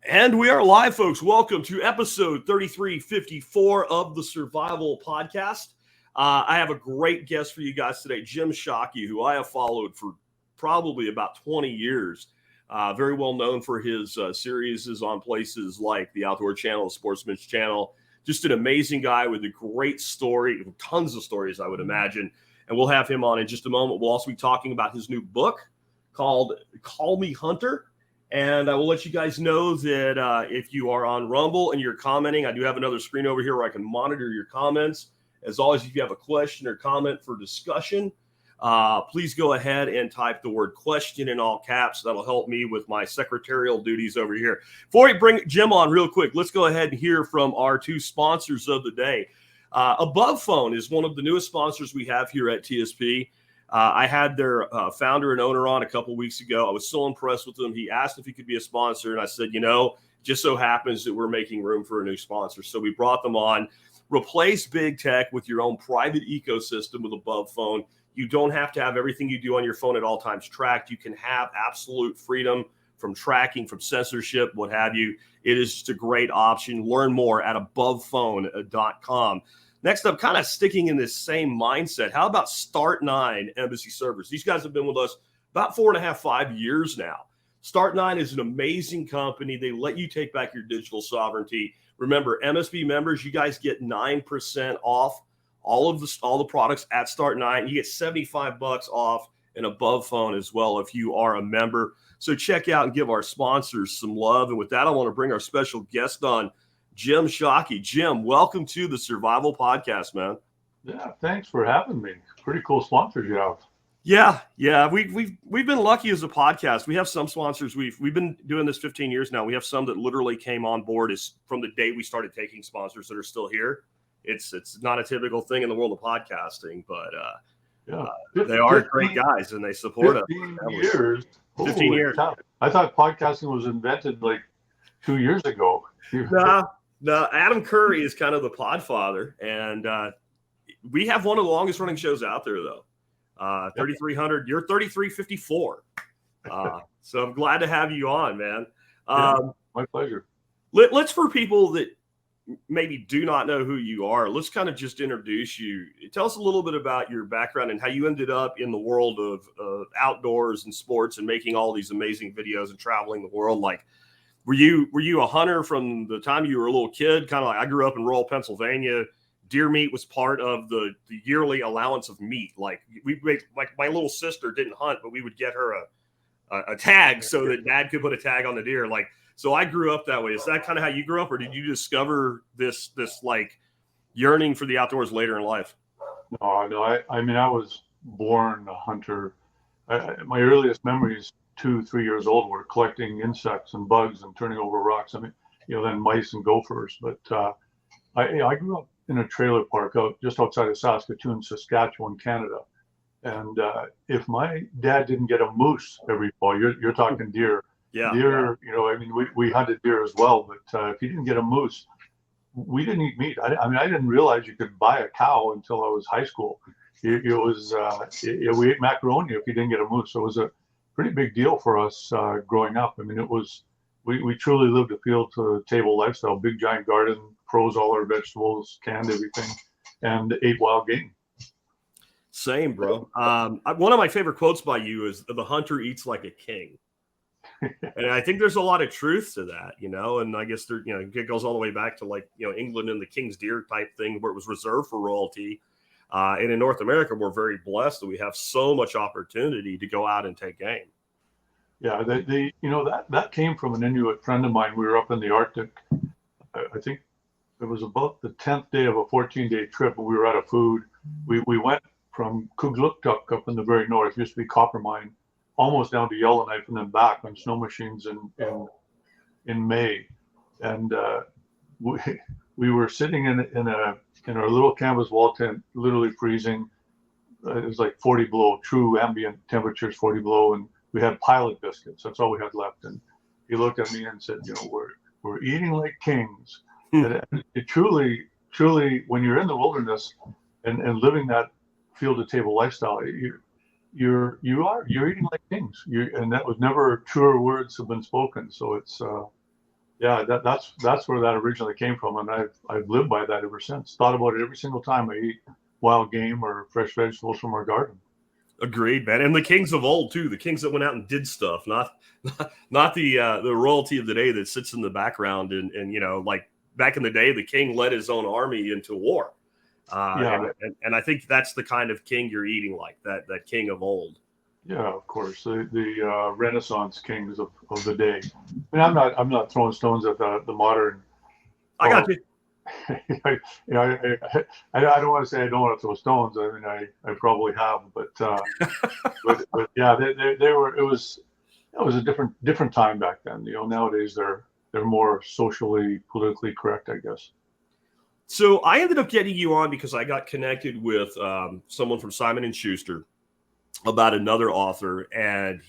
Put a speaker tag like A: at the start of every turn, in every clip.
A: And we are live, folks. Welcome to episode 3354 of the Survival Podcast. I have a great guest for you guys today, Jim Shockey, who I have followed for probably about 20 years. Very well known for his series on places like the Outdoor Channel, the Sportsman's Channel. Just an amazing guy with a great story, tons of stories, I would imagine. And we'll have him on in just a moment. We'll also be talking about his new book called Call Me Hunter. And I will let you guys know that if you are on Rumble and you're commenting, I do have another screen over here where I can monitor your comments. As always, if you have a question or comment for discussion, please go ahead and type the word question in all caps. That'll help me with my secretarial duties over here. Before we bring Jim on real quick, let's go ahead and hear from our two sponsors of the day. Above Phone is one of the newest sponsors we have here at TSP. I had their founder and owner on a couple weeks ago. I was so impressed with him. He asked if he could be a sponsor, and I said, just so happens that we're making room for a new sponsor. So we brought them on. Replace big tech with your own private ecosystem with Above Phone. You don't have to have everything you do on your phone at all times tracked. You can have absolute freedom from tracking, from censorship, what have you. It is just a great option. Learn more at abovephone.com. Next up, kind of sticking in this same mindset, how about Start9 Embassy Servers? These guys have been with us about 4.5, 5 years now. Start9 is an amazing company. They let you take back your digital sovereignty. Remember, MSB members, you guys get 9% off all the products at Start9. You get $75 off and Above Phone as well if you are a member. So check out and give our sponsors some love. And with that, I want to bring our special guest on, Jim Shockey. Jim, welcome to the Survival Podcast, man.
B: Yeah, thanks for having me. Pretty cool sponsors you have.
A: Yeah. We've been lucky as a podcast. We have some sponsors. We've been doing this 15 years now. We have some that literally came on board from the day we started taking sponsors that are still here. It's not a typical thing in the world of podcasting, but they are great guys and they support us. 15 years.
B: I thought podcasting was invented like 2 years ago.
A: No, Adam Curry is kind of the podfather, and we have one of the longest running shows out there, though. 3,300, you're 3354. So I'm glad to have you on, man.
B: My pleasure.
A: Let's, for people that maybe do not know who you are, let's kind of just introduce you. Tell us a little bit about your background and how you ended up in the world of outdoors and sports and making all these amazing videos and traveling the world. Like, Were you a hunter from the time you were a little kid? Kind of like I grew up in rural Pennsylvania. Deer meat was part of the yearly allowance of meat. Like my little sister didn't hunt, but we would get her a tag so that Dad could put a tag on the deer. So I grew up that way. Is that kind of how you grew up, or did you discover this like yearning for the outdoors later in life?
B: No. I mean, I was born a hunter. My earliest memories, 2-3 years old, were collecting insects and bugs and turning over rocks. I mean, then mice and gophers. But I grew up in a trailer park just outside of Saskatoon, Saskatchewan, Canada. And if my dad didn't get a moose every fall, you're talking deer.
A: Yeah.
B: Deer, I mean, we hunted deer as well. But if you didn't get a moose, we didn't eat meat. I didn't realize you could buy a cow until I was high school. We ate macaroni if you didn't get a moose. So it was a pretty big deal for us growing up. I mean, we truly lived a field to table lifestyle, big giant garden, froze all our vegetables, canned everything, and ate wild game.
A: Same, bro. One of my favorite quotes by you is "The hunter eats like a king," and I think there's a lot of truth to that, And I guess it goes all the way back to England and the king's deer type thing, where it was reserved for royalty. And in North America, we're very blessed that we have so much opportunity to go out and take game.
B: Yeah, that came from an Inuit friend of mine. We were up in the Arctic. I think it was about the 10th day of a 14-day trip, and we were out of food. We went from Kugluktuk up in the very north, used to be copper mine, almost down to Yellowknife, and then back on snow machines in May. And we were sitting in our little canvas wall tent, literally freezing. It was like 40 below, true ambient temperatures, 40 below, and we had pilot biscuits. That's all we had left. And he looked at me and said, we're eating like kings. And it truly, when you're in the wilderness and living that field to table lifestyle, you're eating like kings. And that was never truer words have been spoken. So Yeah, that's where that originally came from, and I've lived by that ever since. Thought about it every single time I eat wild game or fresh vegetables from our garden.
A: Agreed, man. And the kings of old too, the kings that went out and did stuff, not the royalty of the day that sits in the background. And like back in the day, the king led his own army into war.
B: Yeah,
A: And I think that's the kind of king you're eating, like that king of old.
B: yeah, of course, the Renaissance kings of the day. I mean, I'm not throwing stones at the modern.
A: I got
B: Or,
A: you.
B: I don't want to say I don't want to throw stones. I mean, I probably have, but yeah, they were. It was a different time back then. Nowadays they're more socially, politically correct, I guess.
A: So I ended up getting you on because I got connected with someone from Simon and Schuster about another author, and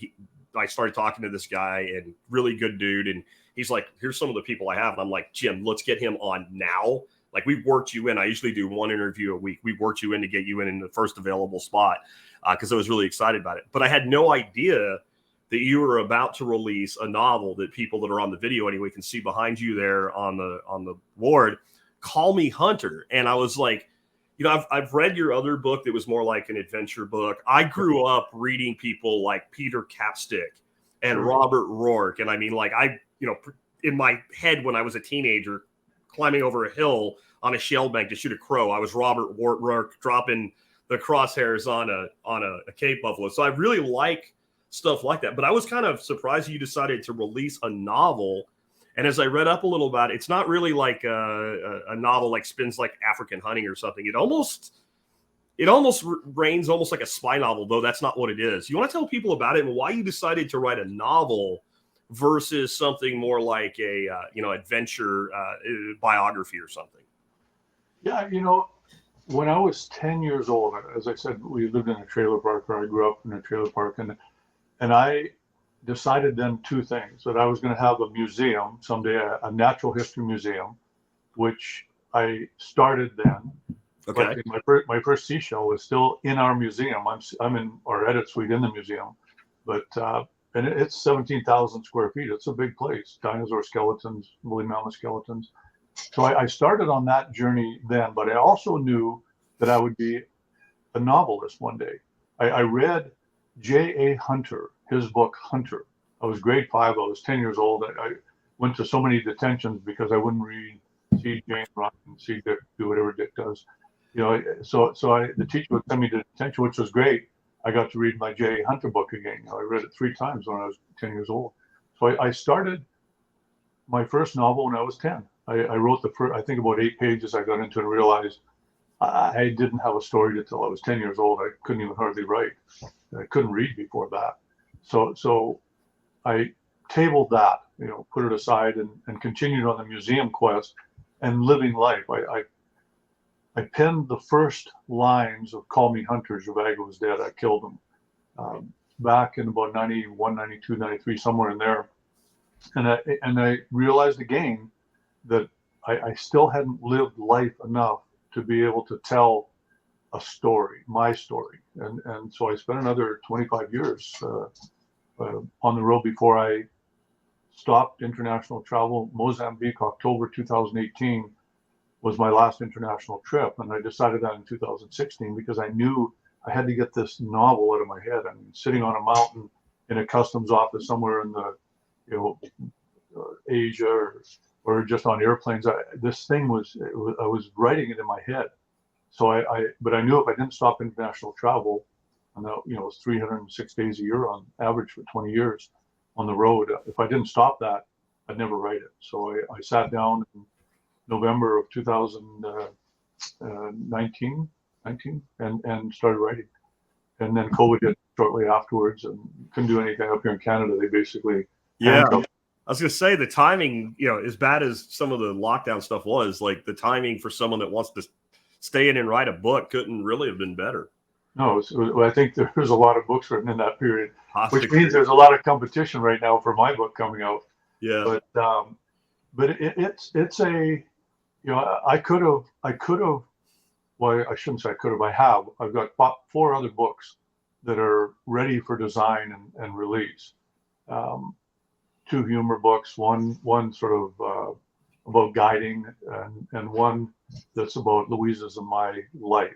A: I started talking to this guy, and really good dude, and he's like, here's some of the people I have, and I'm like, Jim, let's get him on now. Like, we've worked you in. I usually do one interview a week. We've worked you in to get you in the first available spot because I was really excited about it. But I had no idea that you were about to release a novel that people that are on the video anyway can see behind you there on the board. Call Me Hunter. And I was like, I've read your other book that was more like an adventure book. I grew up reading people like Peter Capstick and Robert Rourke. And I mean, like, in my head when I was a teenager, climbing over a hill on a shell bank to shoot a crow, I was Robert Rourke dropping the crosshairs on a cave buffalo. So I really like stuff like that. But I was kind of surprised you decided to release a novel. And as I read up a little about it, it's not really like a novel like spins like African Hunting or something. It almost reigns almost like a spy novel, though that's not what it is. You want to tell people about it and why you decided to write a novel versus something more like a adventure biography or something?
B: Yeah, when I was 10 years old, as I said, we lived in a trailer park, or I grew up in a trailer park, and I decided then two things: that I was going to have a museum someday, a natural history museum, which I started then.
A: Okay.
B: But my first seashell was still in our museum. I'm in our edit suite in the museum, but and it's 17,000 square feet. It's a big place. Dinosaur skeletons, woolly mammoth skeletons. So I started on that journey then, but I also knew that I would be a novelist one day. I read J.A. Hunter, his book Hunter. I was grade 5. I was 10 years old. I went to so many detentions because I wouldn't read See Jane run and see Dick do whatever Dick does. So the teacher would send me to detention, which was great. I got to read my J.A. Hunter book again. I read it 3 times when I was 10 years old. So I started my first novel when I was 10. I wrote the first, I think about 8 pages. I got into it and realized I didn't have a story until I was 10 years old. I couldn't even hardly write. I couldn't read before that. So I tabled that, put it aside and continued on the museum quest and living life. I penned the first lines of Call Me Hunter. Zhivago was dead. I killed him back in about 91, 92, 93, somewhere in there. And I realized again that I still hadn't lived life enough to be able to tell a story, my story. And so I spent another 25 years on the road before I stopped international travel. Mozambique, October 2018 was my last international trip. And I decided that in 2016 because I knew I had to get this novel out of my head. I mean, sitting on a mountain in a customs office somewhere in the, Asia or just on airplanes. This thing I was writing it in my head. So but I knew if I didn't stop international travel, and it was 306 days a year on average for 20 years on the road. If I didn't stop that, I'd never write it. So I sat down in November of 2019 and started writing. And then COVID hit shortly afterwards, and couldn't do anything up here in Canada. They basically handcuffed.
A: I was going to say the timing, as bad as some of the lockdown stuff was, like the timing for someone that wants to stay in and write a book couldn't really have been better.
B: No, I think there's a lot of books written in that period, which means there's a lot of competition right now for my book coming out.
A: Yeah.
B: But it's a, I could have, well, I shouldn't say I could have, I have. I've got 4 other books that are ready for design and release. two humor books, one sort of about guiding, and one that's about Louisa's and my life,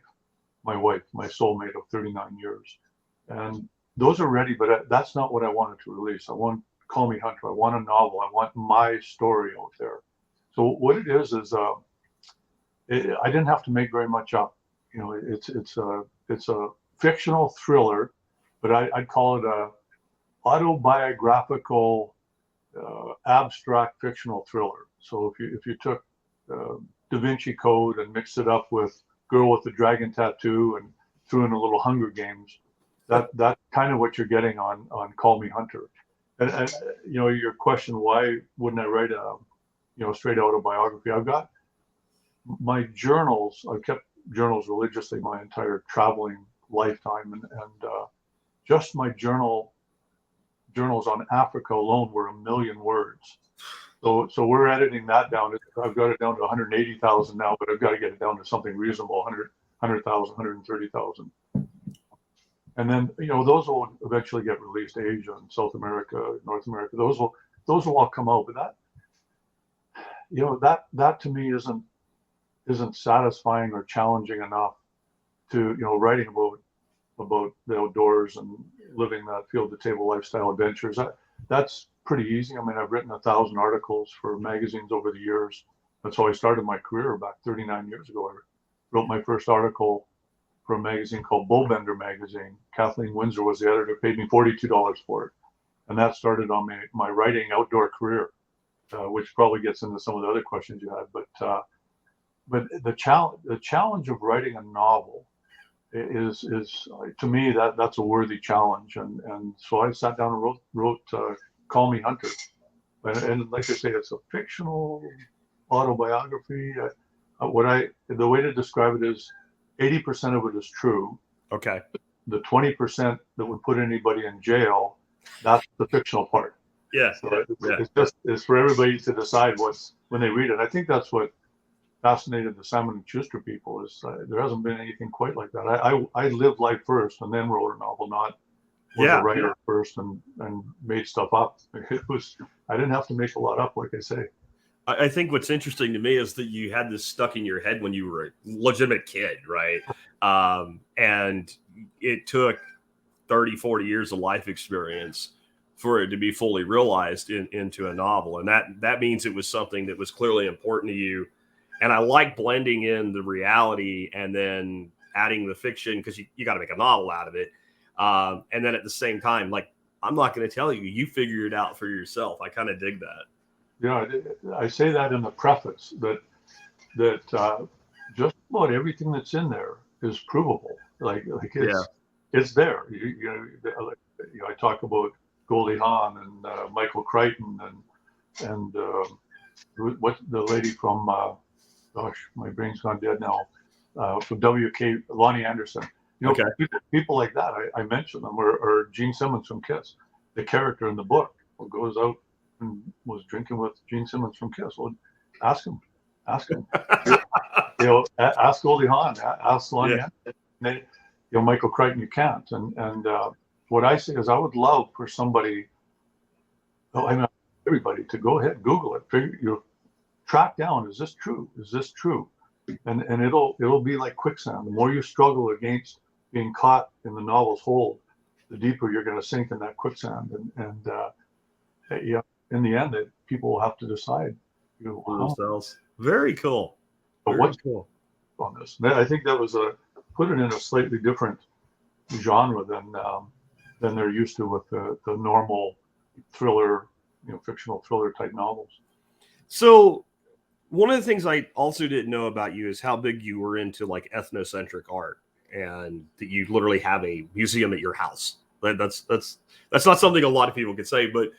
B: my wife, my soulmate of 39 years. And those are ready, but that's not what I wanted to release. I want Call Me Hunter. I want a novel. I want my story out there. So what it is I didn't have to make very much up. You know, it's a fictional thriller, but I'd call it a autobiographical, abstract fictional thriller. So if you took Da Vinci Code and mixed it up with Girl with the Dragon Tattoo and threw in a little Hunger Games, that's kind of what you're getting on Call Me Hunter. And you know, your question, why wouldn't I write a straight autobiography? I've got my journals. I've kept journals religiously my entire traveling lifetime, and just my journals on Africa alone were 1 million words. So we're editing that down. I've got it down to 180,000 now, but I've got to get it down to something reasonable, 100,000, 130,000. And then, you know, those will eventually get released. Asia and South America, North America, those will all come out. But that, you know, that to me isn't satisfying or challenging enough to, you know, writing about the outdoors and living that field to table lifestyle adventures. That's pretty easy. I mean, I've written 1,000 articles for magazines over the years. That's how I started my career back 39 years ago. I wrote my first article for a magazine called Bullbender magazine. Kathleen Windsor was the editor, paid me $42 for it. And that started on my writing outdoor career, which probably gets into some of the other questions you had. But the challenge of writing a novel is to me, that's a worthy challenge. And so I sat down and wrote Call Me Hunter. And like I say, it's a fictional autobiography. The way to describe it is 80% of it is true.
A: Okay.
B: The 20% that would put anybody in jail, that's the fictional part.
A: Yeah.
B: So it's for everybody to decide when they read it. I think that's what fascinated the Simon and Schuster people is there hasn't been anything quite like that. I lived life first and then wrote a novel, not was a writer first and made stuff up. I didn't have to make a lot up, like I say.
A: I think what's interesting to me is that you had this stuck in your head when you were a legitimate kid, right? And it took 30, 40 years of life experience for it to be fully realized into a novel. And that means it was something that was clearly important to you. And I like blending in the reality and then adding the fiction because you got to make a novel out of it. And then at the same time, like, I'm not going to tell you, you figure it out for yourself. I kind of dig that.
B: Yeah, I say that in the preface that just about everything that's in there is provable. Like it's there. I talk about Goldie Hawn and Michael Crichton and what the lady from my brain's gone dead now, from WK, Lonnie Anderson. You know,
A: okay.
B: people like that, I mention them, or Gene Simmons from Kiss, the character in the book who goes out and was drinking with Gene Simmons from Kiss. Well, ask him. Ask Goldie Hawn, ask Lonnie Anderson. Michael Crichton, you can't. And what I say is I would love for somebody, everybody to go ahead, Google it, track down, is this true? Is this true? And it'll be like quicksand. The more you struggle against being caught in the novel's hold, the deeper you're going to sink in that quicksand. And in the end, that people will have to decide
A: for themselves. Very cool.
B: But what's cool on this? I think that was put it in a slightly different genre than they're used to with the normal thriller, fictional thriller type novels.
A: So one of the things I also didn't know about you is how big you were into like ethnocentric art, and that you literally have a museum at your house. That's not something a lot of people could say, but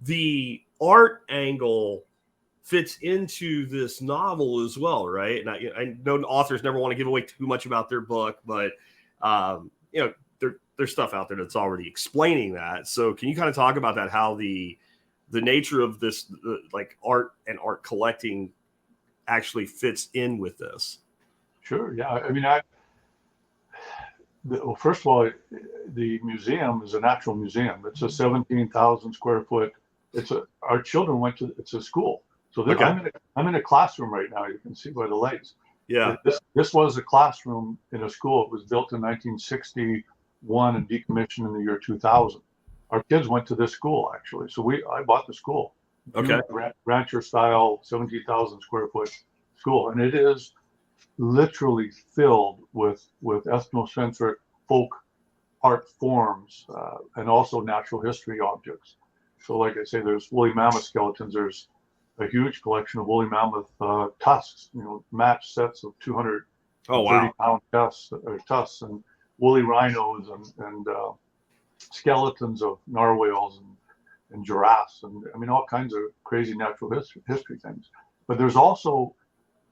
A: the art angle fits into this novel as well, right? And I know authors never want to give away too much about their book, but there's stuff out there that's already explaining that. So can you kind of talk about that, how the nature of this like art and art collecting actually fits in with this?
B: Sure. Yeah. I mean, first of all, the museum is an actual museum. It's a 17,000 square foot. It's our children went to school. So
A: Okay.
B: I'm in a classroom right now. You can see by the lights.
A: Yeah.
B: This was a classroom in a school. It was built in 1961 and decommissioned in the year 2000. Our kids went to this school actually. So I bought the school.
A: Okay.
B: Rancher style, 17,000 square foot school, and it is literally filled with ethnocentric folk art forms and also natural history objects. So like I say, there's woolly mammoth skeletons. There's a huge collection of woolly mammoth tusks, matched sets of 230-pound tusks, and woolly rhinos and skeletons of narwhals and giraffes, and I mean all kinds of crazy natural history things. But there's also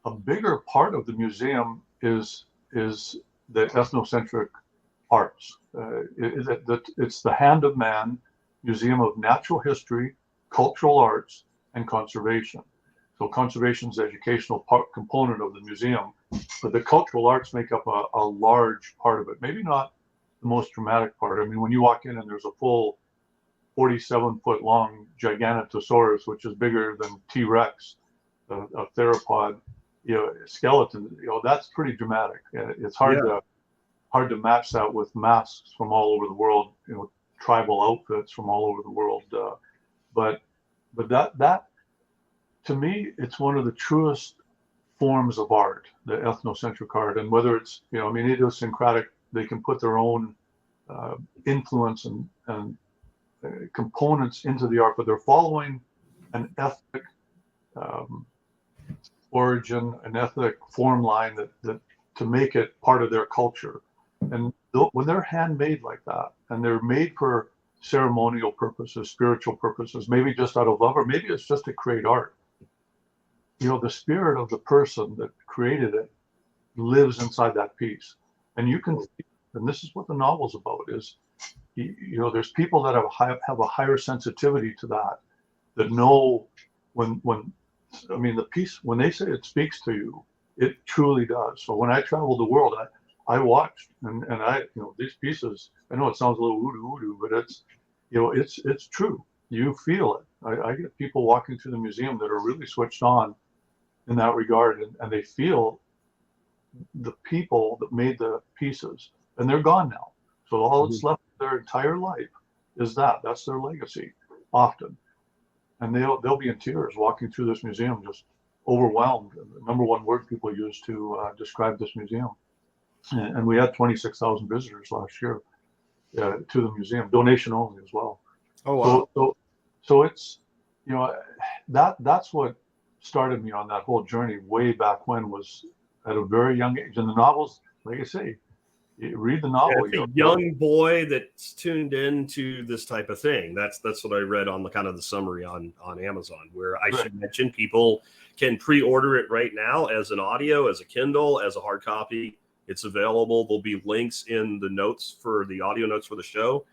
B: a bigger part of the museum is the ethnocentric arts. It's the Hand of Man Museum of Natural History, Cultural Arts, and Conservation. So conservation is the educational component of the museum, but the cultural arts make up a large part of it. Maybe not the most dramatic part. I mean, when you walk in and there's a full 47-foot long Giganotosaurus, which is bigger than T-Rex, a theropod, skeleton, that's pretty dramatic. It's hard to match that with masks from all over the world, tribal outfits from all over the world. But that to me, it's one of the truest forms of art, the ethnocentric art. And whether it's, idiosyncratic, they can put their own influence and components into the art, but they're following an ethnic origin, an ethnic form line that to make it part of their culture. And when they're handmade like that, and they're made for ceremonial purposes, spiritual purposes, maybe just out of love, or maybe it's just to create art, the spirit of the person that created it lives inside that piece. And you can, and this is what the novel's about, is there's people that have a higher sensitivity to that know when the piece, when they say it speaks to you, it truly does. So when I traveled the world, I watched and I, these pieces, I know it sounds a little voodoo, but it's true. You feel it. I get people walking through the museum that are really switched on in that regard, and they feel the people that made the pieces, and they're gone now. So all that's left of their entire life is that's their legacy often. And they'll be in tears walking through this museum, just overwhelmed. The number one word people use to describe this museum. And we had 26,000 visitors last year to the museum, donation only as well.
A: Oh wow!
B: So it's that's what started me on that whole journey way back when, was at a very young age. And the novels, like I say, you read the novel.
A: It's a young boy that's tuned into this type of thing. That's what I read on the kind of the summary on Amazon, where I should mention people can pre-order it right now as an audio, as a Kindle, as a hard copy. It's available. There'll be links in the notes for the audio notes for the show.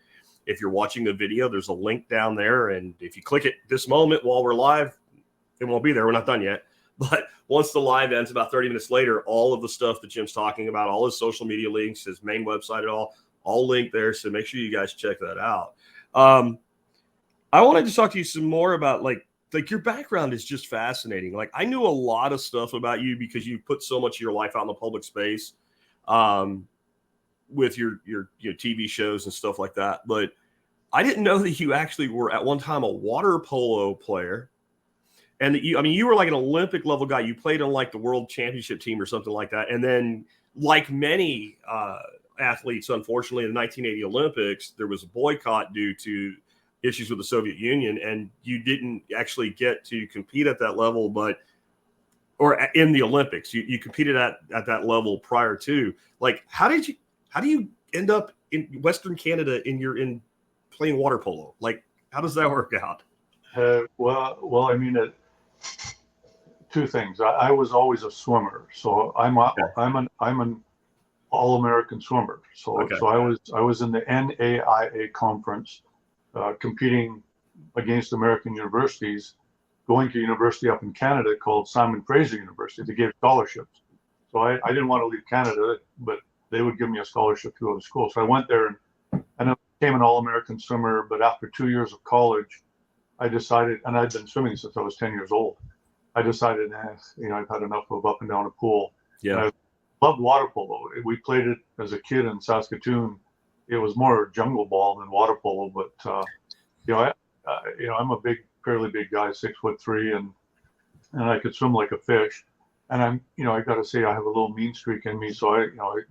A: If you're watching the video, there's a link down there. And if you click it this moment while we're live, it won't be there. We're not done yet. But once the live ends, about 30 minutes later, all of the stuff that Jim's talking about, all his social media links, his main website, all linked there. So make sure you guys check that out. I wanted to talk to you some more about like your background is just fascinating. Like I knew a lot of stuff about you because you put so much of your life out in the public space with your TV shows and stuff like that. But I didn't know that you actually were at one time a water polo player. And that you were like an Olympic level guy. You played on like the world championship team or something like that. And then like many athletes, unfortunately, in the 1980 Olympics, there was a boycott due to issues with the Soviet Union. And you didn't actually get to compete at that level, or in the Olympics, you competed at that level prior to. Like, how do you end up in Western Canada in playing water polo? Like, how does that work out?
B: Well, I mean, two things. I was always a swimmer, so I'm an All-American swimmer. So I was in the NAIA conference, competing against American universities, going to a university up in Canada called Simon Fraser University. They gave scholarships. So I didn't want to leave Canada, but they would give me a scholarship to go to school. So I went there and I became an All-American swimmer. But after 2 years of college, I decided, and I'd been swimming since I was 10 years old. I decided, I've had enough of up and down a pool.
A: Yeah.
B: And I loved water polo. We played it as a kid in Saskatoon. It was more jungle ball than water polo, but I'm a fairly big guy, 6'3", and I could swim like a fish. And I got to say, I have a little mean streak in me, so water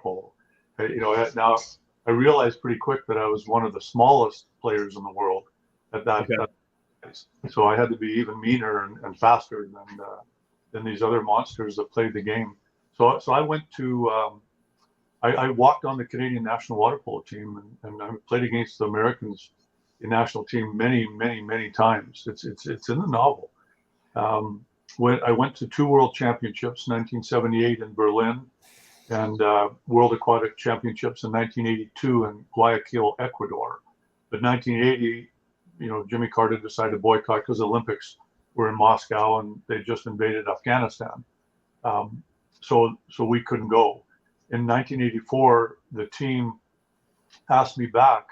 B: polo. Now I realized pretty quick that I was one of the smallest players in the world at that.
A: Okay.
B: So I had to be even meaner and faster than these other monsters that played the game. So I went to I walked on the Canadian national water polo team, and I played against the Americans, the national team, many times. It's in the novel. When I went to 2 world championships, 1978 in Berlin, and World Aquatic Championships in 1982 in Guayaquil, Ecuador. But 1980, Jimmy Carter decided to boycott because the Olympics were in Moscow and they just invaded Afghanistan. So we couldn't go. In 1984, the team asked me back,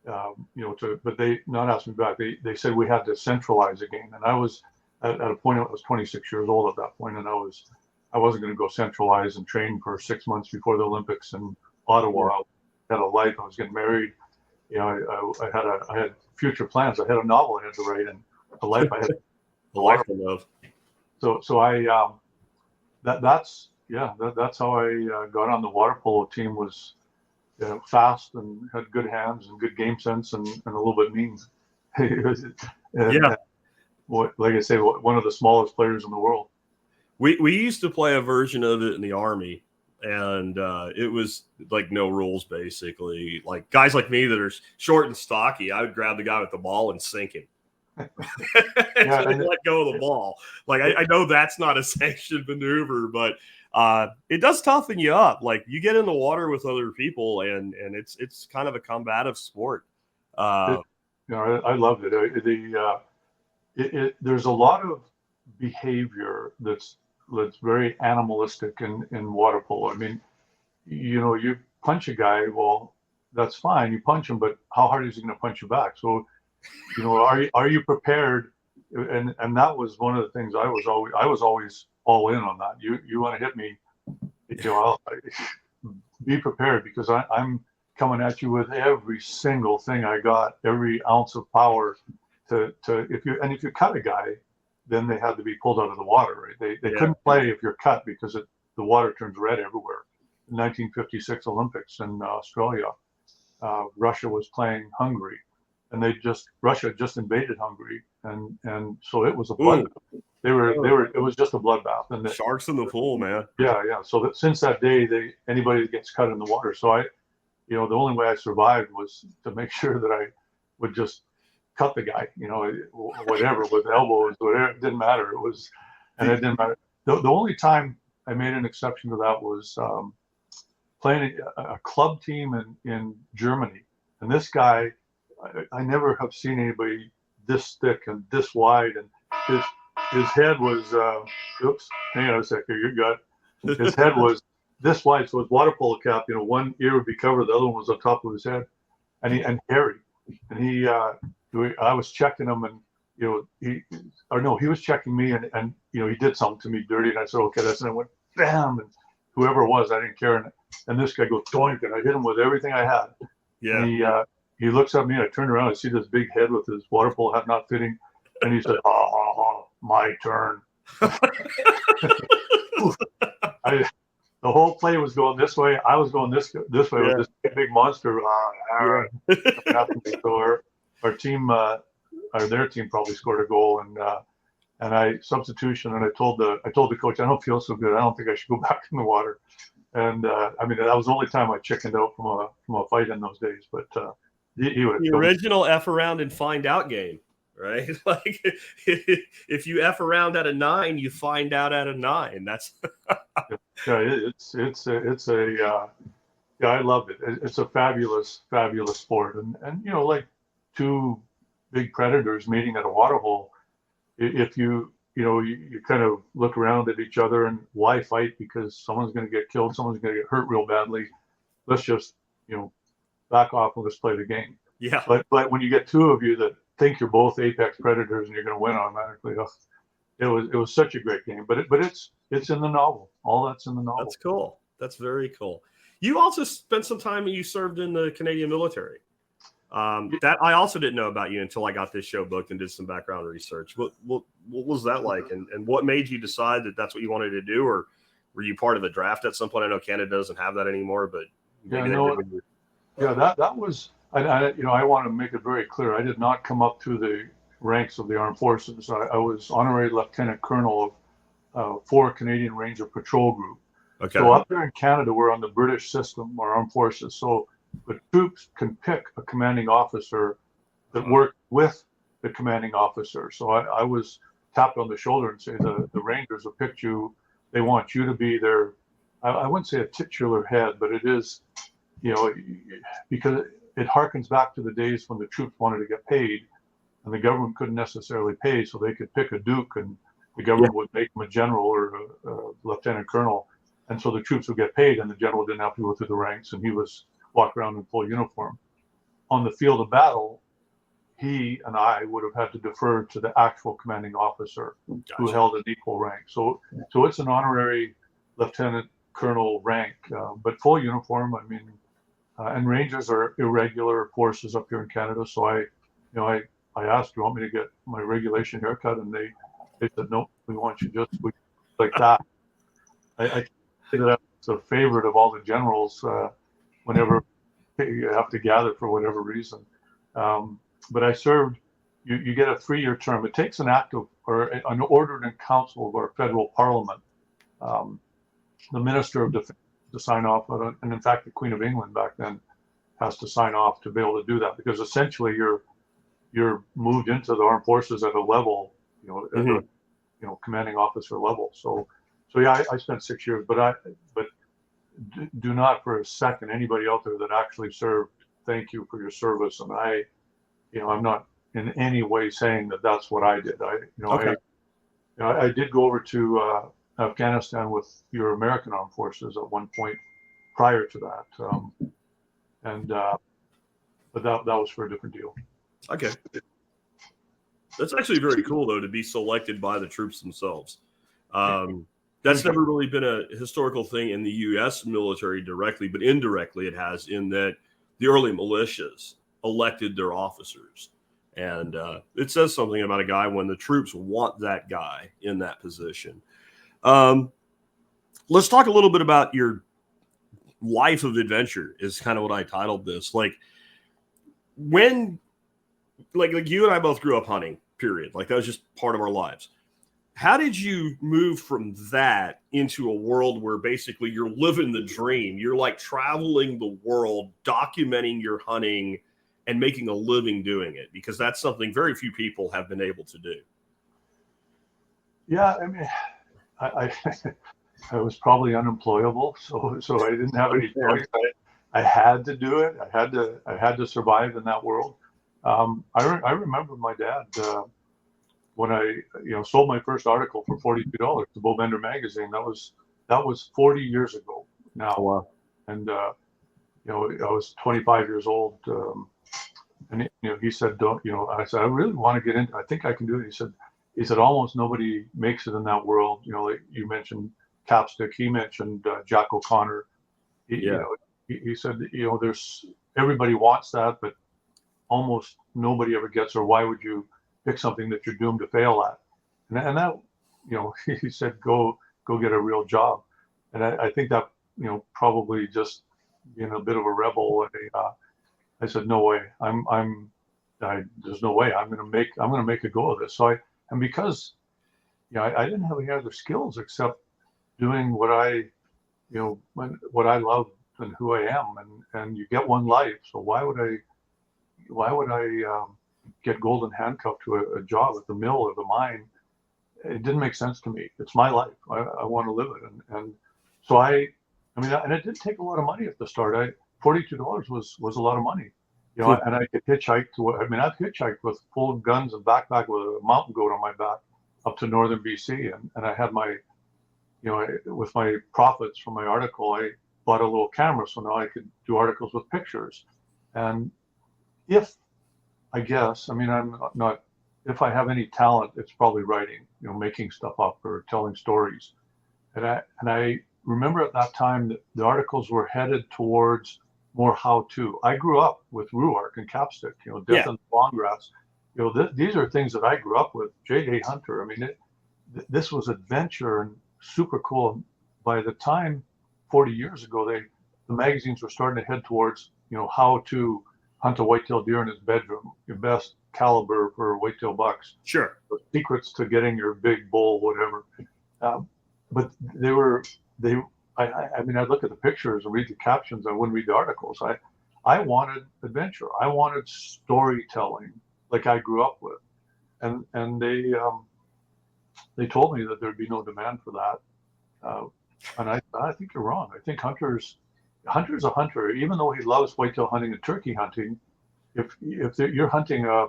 B: but they not asked me back. They said we had to centralize again, and I was at a point. I was 26 years old at that point, and I wasn't going to go centralize and train for 6 months before the Olympics in Ottawa. I had a life. I was getting married. I had future plans. I had a novel I had to write, and a life I had.
A: A life to love.
B: So I that's how I got on the water polo team. Was fast and had good hands and good game sense and a little bit mean. Like I say, one of the smallest players in the world.
A: We used to play a version of it in the Army, and it was like no rules, basically. Like guys like me that are short and stocky, I would grab the guy with the ball and sink him. And let go of the ball. Like I know that's not a sanctioned maneuver, but it does toughen you up. Like you get in the water with other people, and it's kind of a combative sport.
B: I loved it. There's a lot of behavior that's very animalistic in water polo. I mean, you punch a guy, well, that's fine. You punch him, but how hard is he going to punch you back? So, are you prepared? And that was one of the things I was always all in on that. You want to hit me, I'll be prepared, because I'm coming at you with every single thing I got, every ounce of power. If you cut a guy, then they had to be pulled out of the water, right? They couldn't play if you're cut because the water turns red everywhere. In 1956 Olympics in Australia, Russia was playing Hungary, and Russia just invaded Hungary, and so it was a bloodbath. It was just a bloodbath. And the
A: sharks in the pool, man.
B: Yeah. So since that day, anybody that gets cut in the water. So the only way I survived was to make sure that I would just cut the guy, whatever, with elbows, whatever. It didn't matter. It didn't matter. The only time I made an exception to that was playing a club team in Germany. And this guy, I never have seen anybody this thick and this wide. And his head was, hang on a second, you got, his head was this wide. So his water polo cap, one ear would be covered, the other one was on top of his head. And hairy. And I was checking him, and he was checking me, and he did something to me dirty, and I said, okay, that's, and I went bam, and whoever it was, I didn't care, and this guy goes doink, and I hit him with everything I had. Yeah. And he looks at me, and I turned around, I see this big head with his water polo hat not fitting, and he said, my turn. The whole play was going this way. I was going this way with this big monster. So our team, their team probably scored a goal, and I substitution, and I told the coach, I don't feel so good. I don't think I should go back in the water. And that was the only time I chickened out from a fight in those days. But he would.
A: The original F around and find out game, right? Like if you F around at a 9, you find out at a 9. That's
B: I loved it. It's a fabulous sport, and like two big predators meeting at a water hole. If you kind of look around at each other, and why fight? Because someone's going to get killed, someone's going to get hurt real badly. Let's just back off and let's play the game.
A: Yeah.
B: But when you get two of you that think you're both apex predators and you're going to win automatically. It was such a great game, but it's in the novel. All that's in the novel.
A: That's cool. That's very cool. You also spent some time. You served in the Canadian military. That I also didn't know about you until I got this show booked and did some background research. What was that like, and what made you decide that that's what you wanted to do, or were you part of the draft at some point? I know Canada doesn't have that anymore, but
B: that was. I want to make it very clear. I did not come up through the ranks of the armed forces. I was honorary lieutenant colonel of 4 Canadian Ranger Patrol Group.
A: Okay.
B: So up there in Canada, we're on the British system, our armed forces. So the troops can pick a commanding officer that worked with the commanding officer. So I was tapped on the shoulder and say, the Rangers have picked you. They want you to be their, I wouldn't say a titular head, but it is, because it harkens back to the days when the troops wanted to get paid and the government couldn't necessarily pay, so they could pick a duke and the government would make him a general or a lieutenant colonel. And so the troops would get paid and the general didn't have to go through the ranks, and he was walk around in full uniform. On the field of battle, he and I would have had to defer to the actual commanding officer who held an equal rank. So it's an honorary lieutenant colonel rank, but full uniform. I mean, and Rangers are irregular forces up here in Canada. So I asked, do you want me to get my regulation haircut? And they said, no, we want you just like that. I say that that's a favorite of all the generals whenever you have to gather for whatever reason. But I served, you get a 3-year term. It takes an act of, or an ordinance council of our federal parliament, the Minister of Defense to sign off on it. And in fact, the Queen of England back then has to sign off to be able to do that, because essentially you're moved into the armed forces at a level, at a, commanding officer level. So yeah, I spent 6 years, but do not for a second, anybody out there that actually served, thank you for your service. And I'm not in any way saying that that's what I did. I did go over to Afghanistan with your American armed forces at one point prior to that. But that was for a different deal.
A: Okay. That's actually very cool, though, to be selected by the troops themselves. That's never really been a historical thing in the U.S. military directly, but indirectly it has, in that the early militias elected their officers. And it says something about a guy when the troops want that guy in that position. Let's talk a little bit about your life of adventure, is kind of what I titled this. Like, when, like you and I both grew up hunting, period. Like, that was just part of our lives. How did you move from that into a world where basically you're living the dream? You're like traveling the world, documenting your hunting and making a living doing it, because that's something very few people have been able to do.
B: Yeah, I mean, I was probably unemployable, so I didn't have any choice. I had to do it. I had to survive in that world. I remember my dad when I sold my first article for $42 to Bovender magazine. That was 40 years ago now.
A: Oh, wow.
B: And I was 25 years old. And he said, "Don't." I said, "I really want to get into. I think I can do it." He said, "Almost nobody makes it in that world." Like you mentioned Capstick. He mentioned Jack O'Connor. He said, there's, everybody wants that, but almost nobody ever gets. Or why would you pick something that you're doomed to fail at? And that, he said, go get a real job. And I think that, probably just being a bit of a rebel. I said, no way. There's no way. I'm going to make a go of this. So and because, I didn't have any other skills except doing what I love and who I am, and you get one life. So why would I get golden handcuffed to a job at the mill or the mine? It didn't make sense to me. It's my life. I want to live it. And so and it didn't take a lot of money at the start. $42 was a lot of money, and I could hitchhike I've hitchhiked with full guns and backpack with a mountain goat on my back up to northern BC. And I had my, with my profits from my article, I bought a little camera. So now I could do articles with pictures. And if I guess. I mean, I'm not, if I have any talent, it's probably writing, making stuff up or telling stories. And I remember at that time that the articles were headed towards more how-to. I grew up with Ruark and Capstick, Death
A: Yeah.
B: in the Long Grass. These are things that I grew up with. J.J. Hunter. I mean, this was adventure and super cool. By the time 40 years ago, the magazines were starting to head towards, how to hunt a whitetail deer in his bedroom, your best caliber for whitetail bucks,
A: Sure.
B: the secrets to getting your big bull, whatever. But I mean, I'd look at the pictures and read the captions. I wouldn't read the articles. I wanted adventure. I wanted storytelling like I grew up with. And they told me that there'd be no demand for that. And I think you're wrong. I think hunter's a hunter, even though he loves whitetail hunting and turkey hunting. If you're hunting a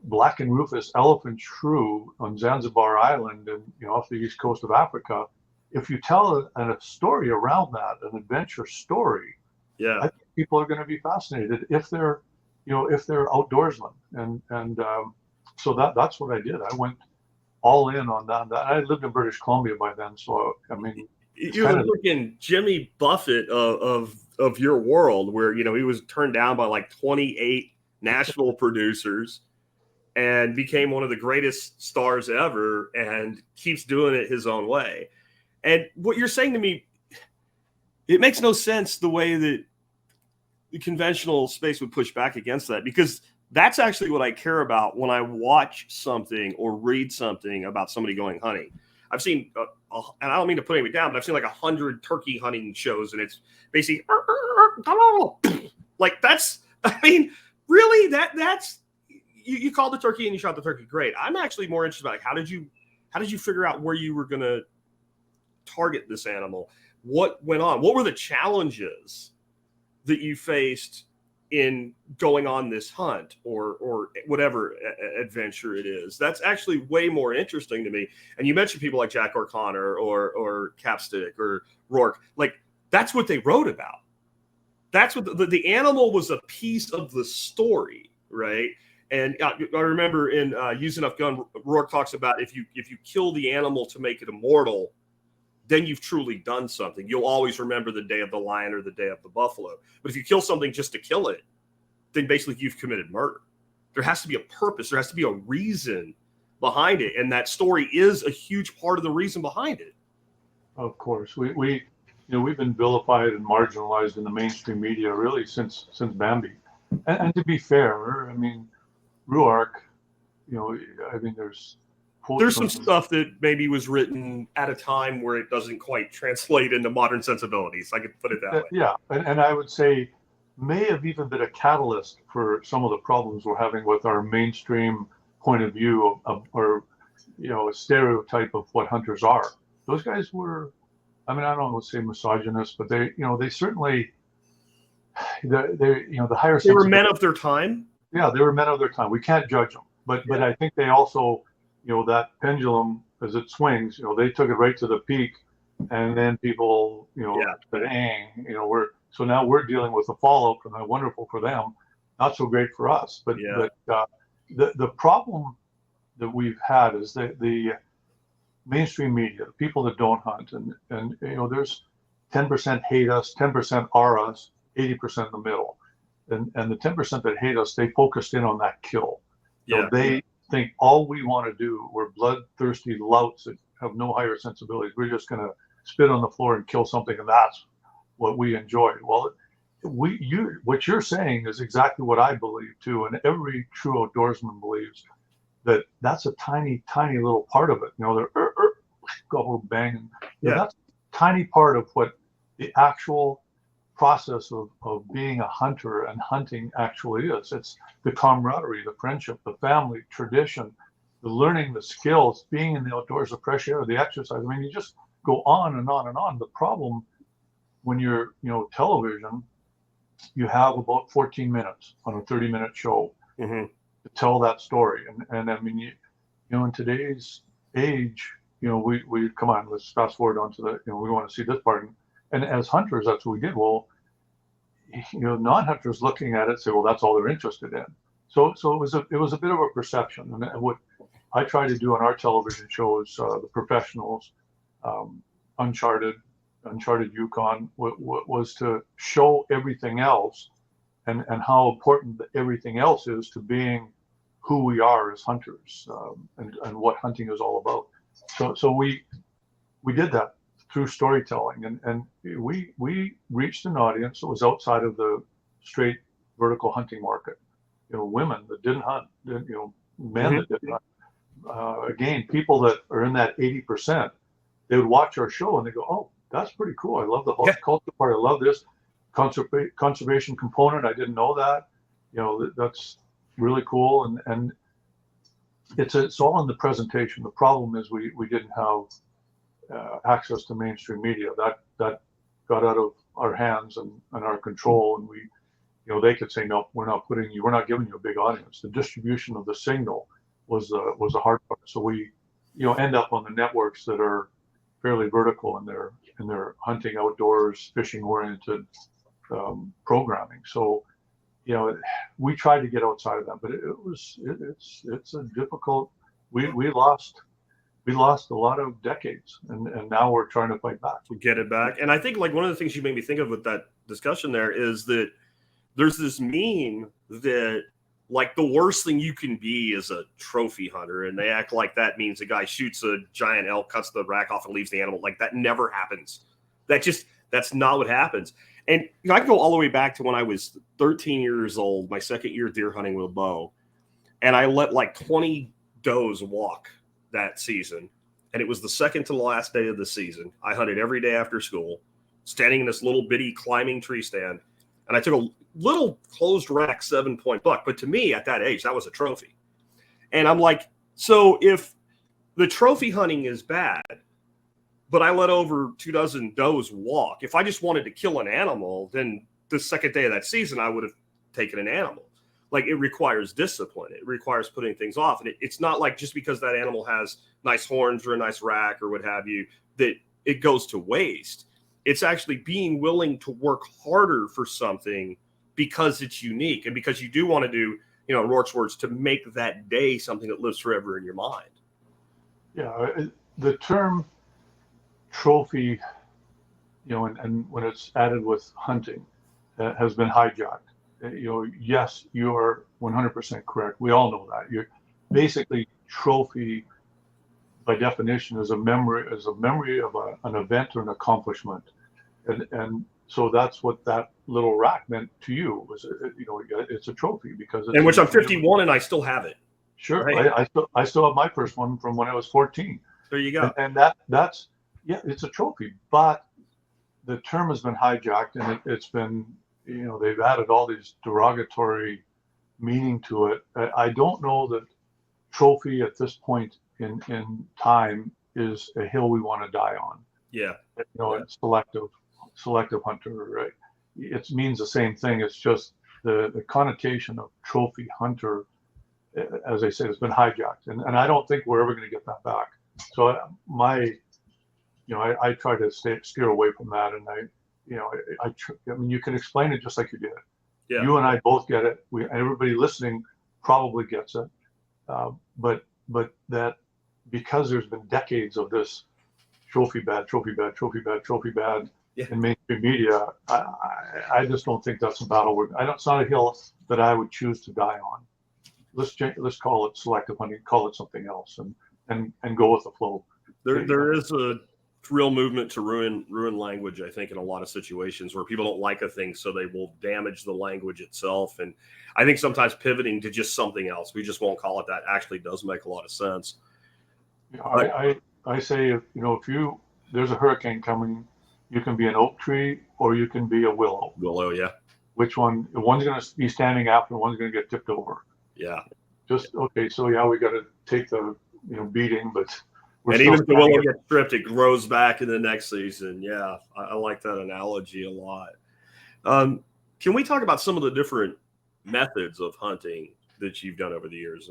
B: black and rufous elephant shrew on Zanzibar Island and off the east coast of Africa, if you tell a story around that, an adventure story,
A: Yeah.
B: I think people are going to be fascinated if they're outdoorsmen. And so that's what I did. I went all in on that. I lived in British Columbia by then, so I mean,
A: You're the freaking Jimmy Buffett of your world, where he was turned down by like 28 national producers and became one of the greatest stars ever, and keeps doing it his own way. And what you're saying to me, it makes no sense the way that the conventional space would push back against that, because that's actually what I care about when I watch something or read something about somebody going hunting. I've seen, and I don't mean to put anybody down, but I've seen like 100 turkey hunting shows, and it's basically like that's. I mean, really, that's you called the turkey and you shot the turkey. Great. I'm actually more interested about, like, how did you figure out where you were going to target this animal? What went on? What were the challenges that you faced in going on this hunt or whatever adventure it is? That's actually way more interesting to me. And you mentioned people like Jack O'Connor or Capstick or Rourke. Like, that's what they wrote about. That's what the animal was a piece of the story, right? And I remember in Use Enough Gun, Rourke talks about if you kill the animal to make it immortal, then you've truly done something. You'll always remember the day of the lion or the day of the buffalo. But if you kill something just to kill it, then basically you've committed murder. There has to be a purpose. There has to be a reason behind it. And that story is a huge part of the reason behind it.
B: Of course. We've been vilified and marginalized in the mainstream media really since Bambi. And to be fair, I mean, Ruark, I mean, there's
A: some stuff that maybe was written at a time where it doesn't quite translate into modern sensibilities. I could put it that way.
B: Yeah. And I would say may have even been a catalyst for some of the problems we're having with our mainstream point of view or a stereotype of what hunters are. Those guys were, I mean, I don't want to say misogynist, but they certainly, the higher.
A: They were men of their time.
B: Yeah, they were men of their time. We can't judge them, but I think they also, that pendulum as it swings, they took it right to the peak, and then people, said, so now we're dealing with the fallout from that. Wonderful for them, not so great for us. But the problem that we've had is that the mainstream media, the people that don't hunt, and there's 10% hate us, 10% are us, 80% in the middle. And the 10% that hate us, they focused in on that kill.
A: Yeah.
B: They think all we want to do, we're bloodthirsty louts that have no higher sensibilities. We're just going to spit on the floor and kill something, and that's what we enjoy. Well, what you're saying is exactly what I believe too, and every true outdoorsman believes that that's a tiny, tiny little part of it. They're go bang.
A: Yeah.
B: That's a tiny part of what the actual process of being a hunter and hunting actually is. It's the camaraderie, the friendship, the family, tradition, the learning, the skills, being in the outdoors, the fresh air, the exercise. I mean, you just go on and on and on. The problem when you're, television, you have about 14 minutes on a 30-minute show to tell that story. And I mean, in today's age, we come on, let's fast forward onto the, we want to see this part. And as hunters, that's what we did. Well, non-hunters looking at it say, well, that's all they're interested in. So it was a bit of a perception, and what I try to do on our television shows, the professionals, Uncharted Yukon, was to show everything else, and how important everything else is to being who we are as hunters, and what hunting is all about. So we did that through storytelling, and we reached an audience that was outside of the straight vertical hunting market. Women that didn't hunt, men that didn't hunt. Again, people that are in that 80%, they would watch our show and they go, "Oh, that's pretty cool. I love the horticulture part. I love this conservation component. I didn't know that. That's really cool." And it's all in the presentation. The problem is we didn't have access to mainstream media. That got out of our hands and our control, and they could say, "No, we're not giving you a big audience." The distribution of the signal was the hard part. So we end up on the networks that are fairly vertical in their hunting, outdoors, fishing oriented programming. So we tried to get outside of that, but it's a difficult. We lost a lot of decades, and now we're trying to fight back.
A: Get it back. And I think like one of the things you made me think of with that discussion there is that there's this meme that like the worst thing you can be is a trophy hunter, and they act like that means a guy shoots a giant elk, cuts the rack off, and leaves the animal. Like that never happens. That's not what happens. And I can go all the way back to when I was 13 years old, my second year deer hunting with a bow, and I let like 20 does walk that season, and it was the second to the last day of the season. I hunted every day after school, standing in this little bitty climbing tree stand, and I took a little closed rack 7-point buck. But to me at that age, that was a trophy. And I'm like, so if the trophy hunting is bad, but I let over 24 does walk, if I just wanted to kill an animal, then the second day of that season, I would have taken an animal. Like it requires discipline. It requires putting things off. And it's not like just because that animal has nice horns or a nice rack or what have you, that it goes to waste. It's actually being willing to work harder for something because it's unique and because you do want to do, Rourke's words, to make that day something that lives forever in your mind.
B: Yeah, the term trophy, and when it's added with hunting, has been hijacked. Yes, you are 100% correct. We all know that. You're basically trophy, by definition, is a memory of an event or an accomplishment, and so that's what that little rack meant to you. Was it's a trophy because it's,
A: and which I'm 51 and I still have it.
B: Sure, right? I still have my first one from when I was 14.
A: There you go.
B: And that's it's a trophy, but the term has been hijacked, and it's been they've added all these derogatory meaning to it. I don't know that trophy at this point in time is a hill we want to die on.
A: Yeah.
B: It's selective hunter, right? It means the same thing. It's just the connotation of trophy hunter, as I said, has been hijacked, and I don't think we're ever going to get that back. So I try to steer away from that, and I mean, you can explain it just like you did. Yeah. You and I both get it. Everybody listening probably gets it. But that because there's been decades of this trophy bad in mainstream media, I just don't think that's a battle. It's not a hill that I would choose to die on. Let's call it selective hunting, call it something else, and go with the flow.
A: There is a real movement to ruin language, I think, in a lot of situations where people don't like a thing, so they will damage the language itself. And I think sometimes pivoting to just something else, we just won't call it that, actually does make a lot of sense.
B: I say, if there's a hurricane coming, you can be an oak tree or you can be a willow.
A: Willow, yeah.
B: Which one? One's going to be standing up and one's going to get tipped over.
A: Yeah.
B: Okay. So yeah, we got to take the beating, but.
A: And even if the willow gets stripped, it grows back in the next season. Yeah, I like that analogy a lot. Can we talk about some of the different methods of hunting that you've done over the years?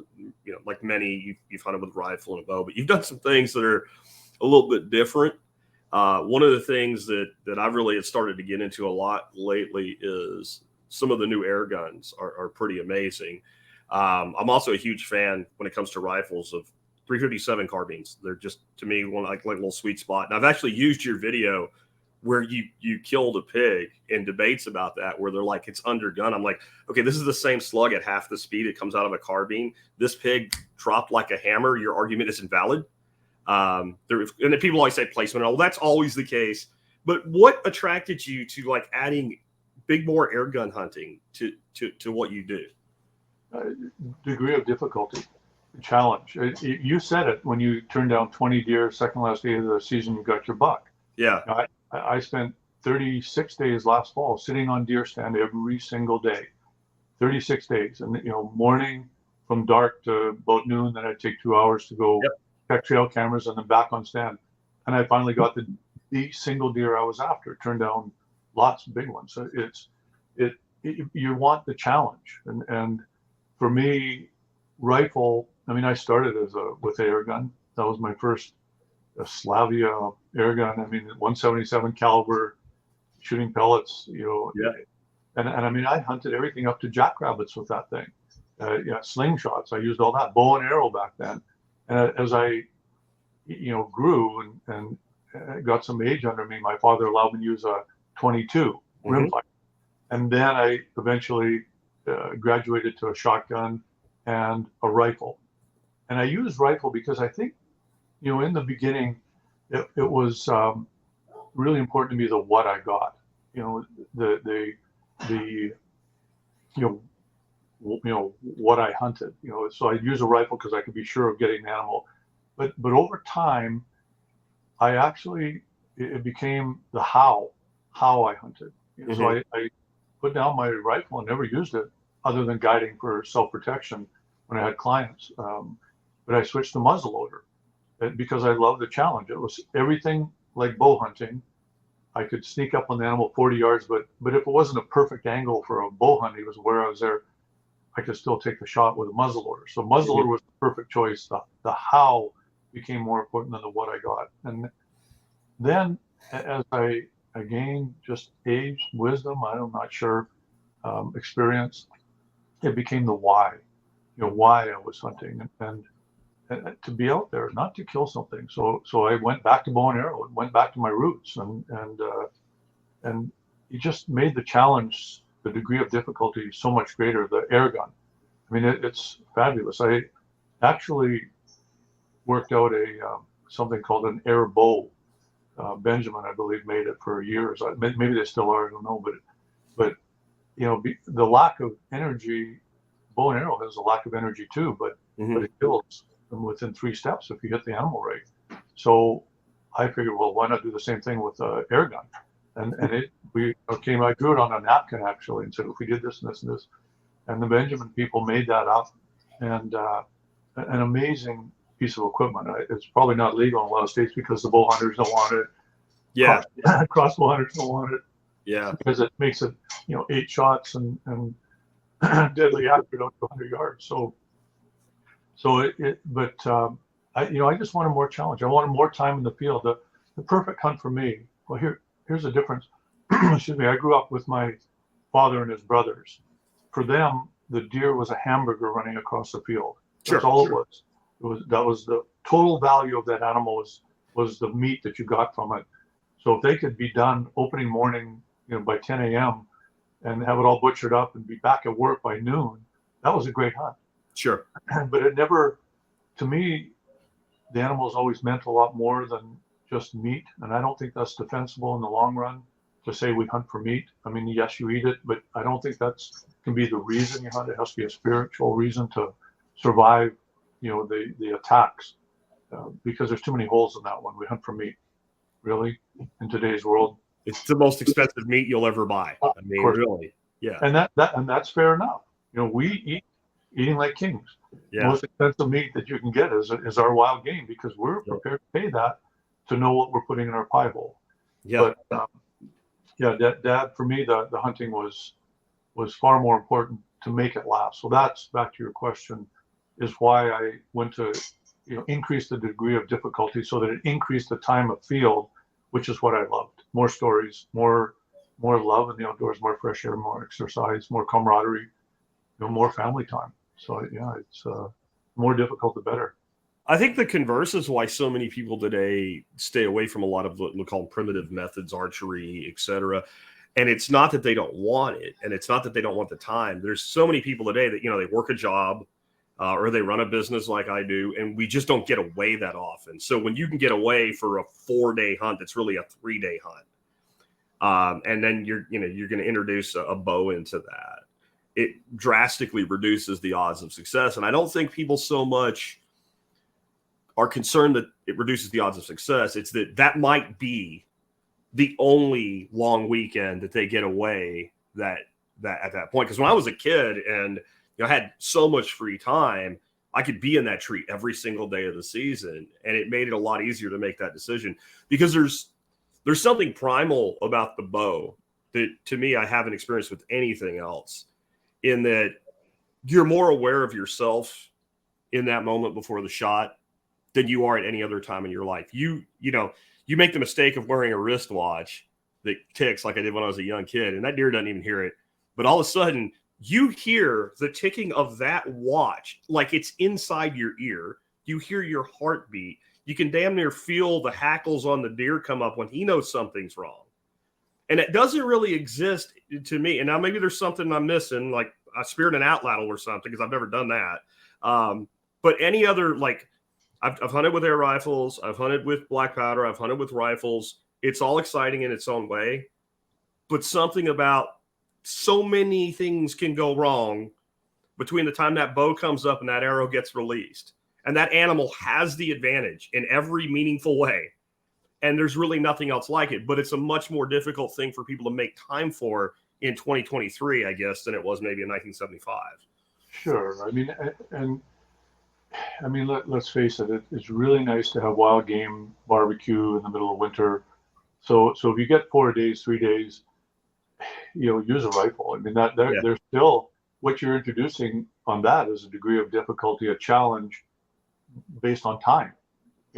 A: Like many, you've hunted with rifle and a bow, but you've done some things that are a little bit different. One of the things that I really have started to get into a lot lately is some of the new air guns are pretty amazing. I'm also a huge fan when it comes to rifles of 357 carbines. They're just, to me, one like a little sweet spot. And I've actually used your video where you killed a pig in debates about that, where they're like, it's undergun. I'm like, okay, this is the same slug at half the speed it comes out of a carbine. This pig dropped like a hammer. Your argument is invalid. And then people always say placement. Oh, that's always the case. But what attracted you to like adding big bore air gun hunting to what you do?
B: Degree of difficulty, challenge. You said it when you turned down 20 deer, second last day of the season, you got your buck.
A: Yeah.
B: I spent 36 days last fall sitting on deer stand every single day, 36 days. And, morning from dark to about noon, then I'd take 2 hours to go check trail cameras and then back on stand. And I finally got the single deer I was after, turned down lots of big ones. So you want the challenge. And for me, rifle, I started with air gun. That was my first Slavia air gun. 177 caliber shooting pellets, and I hunted everything up to jackrabbits with that thing. Slingshots. I used all that, bow and arrow back then. And as I, grew and got some age under me, my father allowed me to use a 22 rimfire. And then I eventually graduated to a shotgun and a rifle. And I used rifle because I think, in the beginning, it was really important to me what I got. What I hunted. So I'd use a rifle because I could be sure of getting an animal. But over time, it became the how I hunted. So I put down my rifle and never used it other than guiding for self-protection when I had clients. But I switched to muzzleloader because I love the challenge. It was everything like bow hunting. I could sneak up on the animal 40 yards, but if it wasn't a perfect angle for a bow hunt, it was where I was there, I could still take the shot with a muzzleloader. So muzzleloader was the perfect choice. The how became more important than the what I got. And then as I gained just age, wisdom, I'm not sure, experience, it became the why. Why I was hunting and to be out there, not to kill something. So I went back to bow and arrow and went back to my roots and it just made the challenge, the degree of difficulty so much greater. The air gun, it's fabulous. I actually worked out something called an air bow. Benjamin, I believe, made it for years. Maybe they still are, I don't know, but the lack of energy, bow and arrow has a lack of energy too, but it kills them within 3 steps if you hit the animal right. So I figured, well, why not do the same thing with air gun? And I drew it on a napkin actually and said, if we did this and this and this, and the Benjamin people made that up, and an amazing piece of equipment. It's probably not legal in a lot of states because the bow hunters don't want it.
A: Yeah.
B: Crossbow hunters don't want it.
A: Yeah.
B: Because it makes it, 8 shots and deadly accurate up to 100 yards. I just wanted more challenge. I wanted more time in the field. The perfect hunt for me. Well, here's the difference. Excuse me. I grew up with my father and his brothers. For them, the deer was a hamburger running across the field. That's all it was. That was the total value of that animal was the meat that you got from it. So if they could be done opening morning, by 10 a.m. and have it all butchered up and be back at work by noon, that was a great hunt.
A: Sure.
B: But it never, to me, the animals always meant a lot more than just meat. And I don't think that's defensible in the long run to say we hunt for meat. Yes, you eat it, but I don't think can be the reason you hunt. It has to be a spiritual reason to survive, the attacks, because there's too many holes in that one. We hunt for meat, really, in today's world.
A: It's the most expensive meat you'll ever buy. Really, yeah.
B: And that's fair enough. We eating like kings.
A: Yeah.
B: The most expensive meat that you can get is our wild game because we're prepared to pay that to know what we're putting in our pie bowl.
A: Yeah.
B: But Dad, for me, the hunting was far more important to make it last. So that's back to your question, is why I went to increase the degree of difficulty so that it increased the time of field, which is what I loved. More stories, more love in the outdoors, more fresh air, more exercise, more camaraderie, more family time. So yeah, it's more difficult the better.
A: I think the converse is why so many people today stay away from a lot of what we call primitive methods, archery, etc. And it's not that they don't want it, and it's not that they don't want the time. There's so many people today that, they work a job or they run a business like I do, and we just don't get away that often. So when you can get away for a 4-day hunt, it's really a 3-day hunt. And then you're going to introduce a bow into that. It drastically reduces the odds of success. And I don't think people so much are concerned that it reduces the odds of success. It's that might be the only long weekend that they get away that at that point. Because when I was a kid and I had so much free time, I could be in that tree every single day of the season, and it made it a lot easier to make that decision. Because there's something primal about the bow that, to me, I haven't experienced with anything else, in that you're more aware of yourself in that moment before the shot than you are at any other time in your life. You make the mistake of wearing a wristwatch that ticks like I did when I was a young kid, and that deer doesn't even hear it. But all of a sudden, you hear the ticking of that watch like it's inside your ear. You hear your heartbeat. You can damn near feel the hackles on the deer come up when he knows something's wrong. And it doesn't really exist to me. And now maybe there's something I'm missing, like a speared an outlateral or something, because I've never done that. But any other, like, I've hunted with air rifles. I've hunted with black powder. I've hunted with rifles. It's all exciting in its own way. But something about so many things can go wrong between the time that bow comes up and that arrow gets released. And that animal has the advantage in every meaningful way. And there's really nothing else like it. But it's a much more difficult thing for people to make time for in 2023, I guess, than it was maybe in 1975.
B: Sure. Let's face it, it's really nice to have wild game barbecue in the middle of winter. So if you get 4 days, 3 days, use a rifle. There's still, what you're introducing on that is a degree of difficulty, a challenge based on time.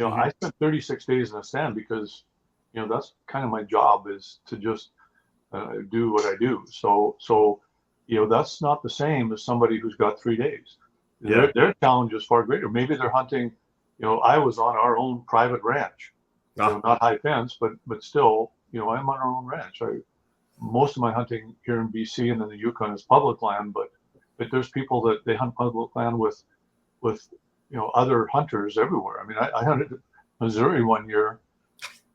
B: I spent 36 days in a stand because, that's kind of my job, is to just do what I do. So that's not the same as somebody who's got 3 days.
A: Yeah.
B: Their challenge is far greater. Maybe they're hunting, I was on our own private ranch, not high fence, but still, I'm on our own ranch. Most of my hunting here in BC and in the Yukon is public land, but there's people that they hunt public land with other hunters everywhere. I hunted Missouri one year,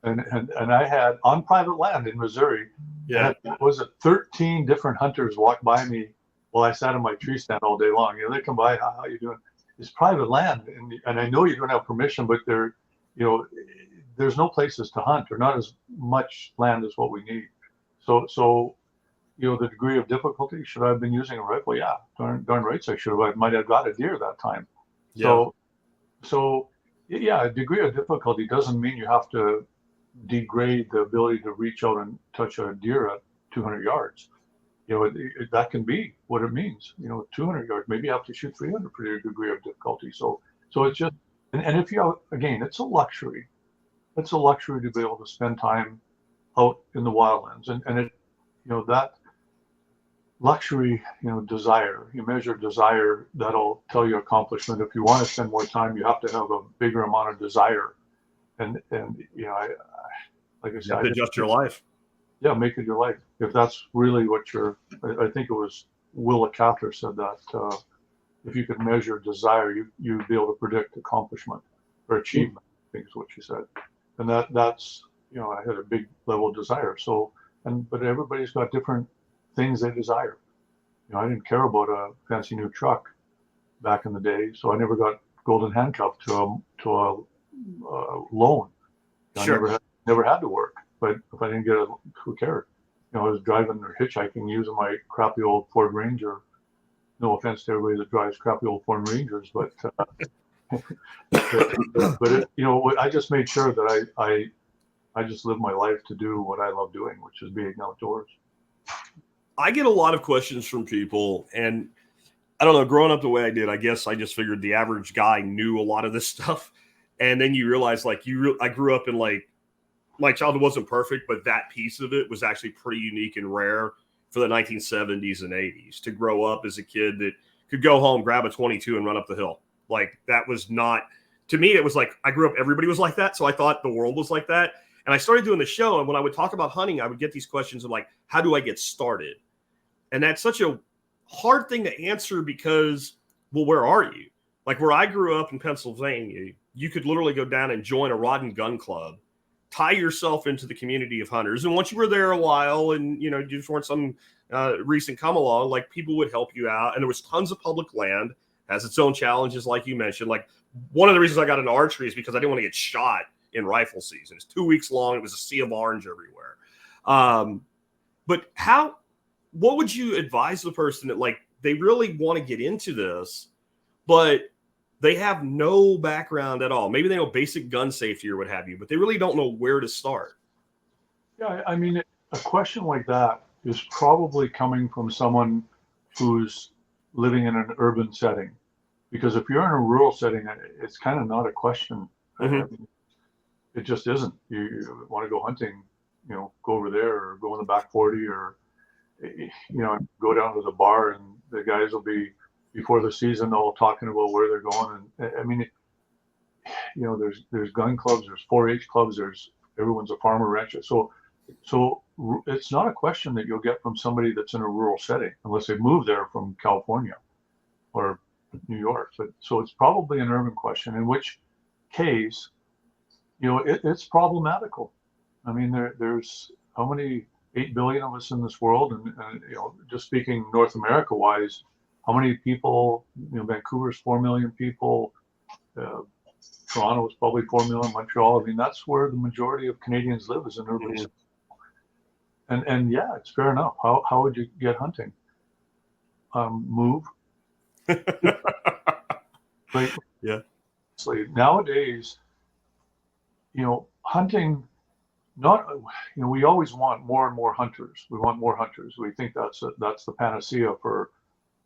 B: and I had, on private land in Missouri, 13 different hunters walked by me while I sat in my tree stand all day long. They come by, how you doing? It's private land, and I know you don't have permission, but there's no places to hunt, or not as much land as what we need. So the degree of difficulty, should I have been using a rifle? Yeah, darn rights I should have. I might have got a deer that time.
A: Yeah.
B: So a degree of difficulty doesn't mean you have to degrade the ability to reach out and touch a deer at 200 yards. That can be what it means. 200 yards, maybe you have to shoot 300 for your degree of difficulty. So it's just, and if again, it's a luxury. It's a luxury to be able to spend time out in the wildlands, and it, that luxury, desire, you measure desire, that'll tell you accomplishment. If you want to spend more time, you have to have a bigger amount of desire. And I like I said,
A: you have to adjust your life.
B: Yeah, make it your life. If that's really what I think it was Willa Cather said that if you could measure desire, you'd be able to predict accomplishment or achievement. I think is what she said. And that's I had a big level of desire. So, but everybody's got different things they desire. I didn't care about a fancy new truck back in the day, so I never got golden handcuffed to a loan.
A: Sure.
B: I never had to work, but if I didn't get it, who cared? I was driving or hitchhiking using my crappy old Ford Ranger. No offense to everybody that drives crappy old Ford Rangers, but I just made sure that I just lived my life to do what I love doing, which is being outdoors.
A: I get a lot of questions from people, and I don't know, growing up the way I did, I guess I just figured the average guy knew a lot of this stuff. And then you realize, I grew up in, my childhood wasn't perfect, but that piece of it was actually pretty unique and rare for the 1970s and 80s, to grow up as a kid that could go home, grab a 22 and run up the hill. Like that was not, to me, it was like, I grew up, everybody was like that. So I thought the world was like that. And I started doing the show. And when I would talk about hunting, I would get these questions of like, how do I get started? And that's such a hard thing to answer because, well, where are you? Like where I grew up in Pennsylvania, you could literally go down and join a rod and gun club, tie yourself into the community of hunters. And once you were there a while and, you know, you just weren't some recent come along, like people would help you out. And there was tons of public land, has its own challenges, like you mentioned. Like one of the reasons I got into archery is because I didn't want to get shot in rifle season. It's 2 weeks long. It was a sea of orange everywhere. But what would you advise the person that like, they really want to get into this, but they have no background at all? Maybe they know basic gun safety or what have you, but they really don't know where to start.
B: Yeah, I mean, a question like that is probably coming from someone who's living in an urban setting. Because if you're in a rural setting, it's kind of not a question.
A: Mm-hmm.
B: I mean, it just isn't. You want to go hunting, you know, go over there or go in the back 40 or, you know, go down to the bar and the guys will be, before the season, all talking about where they're going. And I mean, you know, there's gun clubs, there's 4-H clubs, everyone's a farmer rancher. So it's not a question that you'll get from somebody that's in a rural setting, unless they moved there from California or New York. But so it's probably an urban question, in which case, you know, it's problematical. I mean, there's how many 8 billion of us in this world, and you know, just speaking North America wise, how many people, you know, Vancouver's 4 million people, Toronto is probably 4 million, Montreal. I mean, that's where the majority of Canadians live, is in urban. Mm-hmm. And yeah, it's fair enough. How would you get hunting? Move. Like,
A: yeah.
B: Nowadays, you know, hunting, not, you know, we always want more and more hunters. We want more hunters. We think that's the panacea for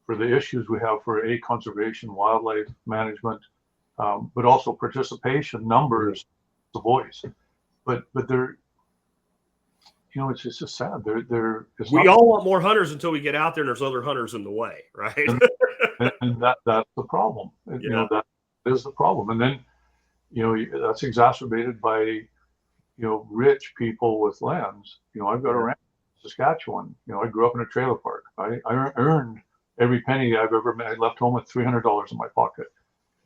B: the issues we have for conservation, wildlife management, but also participation, numbers, the voice. But they're, you know, it's just sad. We
A: all want more hunters until we get out there and there's other hunters in the way, right?
B: and that's the problem.
A: Yeah.
B: You know, that is the problem. And then, you know, that's exacerbated by, you know, rich people with lands. You know, I've got a ranch in Saskatchewan. You know, I grew up in a trailer park. I earned every penny I've ever made. I left home with $300 in my pocket.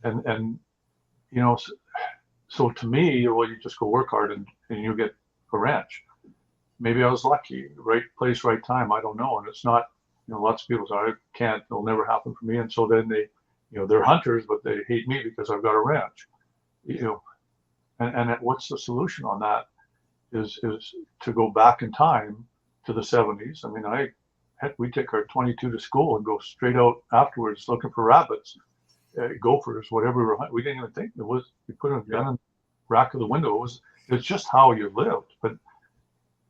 B: And you know, so to me, well, you just go work hard and you get a ranch. Maybe I was lucky, right place, right time. I don't know. And it's not, you know, lots of people say, I can't, it'll never happen for me. And so then they, you know, they're hunters, but they hate me because I've got a ranch, you know. And what's the solution on that is to go back in time to the 70s. I mean, we take our 22 to school and go straight out afterwards looking for rabbits, gophers, whatever. We didn't even think it was. We put a gun in the rack of the window. It's just how you lived. But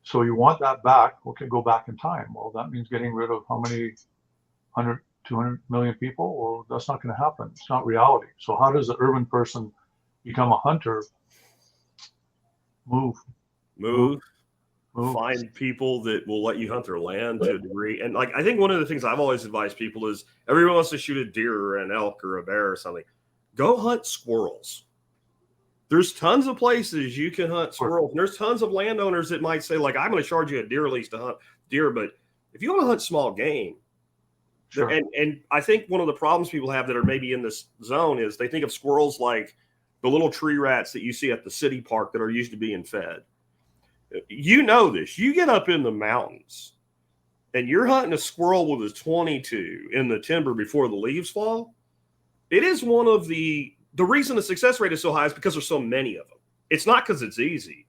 B: so you want that back? Okay, go back in time. Well, that means getting rid of how many 100, 200 million people? Well, that's not going to happen. It's not reality. So how does the urban person become a hunter? Move.
A: Find people that will let you hunt their land to a degree. And like, I think one of the things I've always advised people is, everyone wants to shoot a deer or an elk or a bear or something. Go hunt squirrels. There's tons of places you can hunt squirrels. And there's tons of landowners that might say, like, I'm going to charge you a deer lease to hunt deer. But if you want to hunt small game, sure. And I think one of the problems people have that are maybe in this zone is they think of squirrels like the little tree rats that you see at the city park that are used to being fed. You know this. You get up in the mountains and you're hunting a squirrel with a 22 in the timber before the leaves fall. It is one of the reason the success rate is so high is because there's so many of them. It's not because it's easy.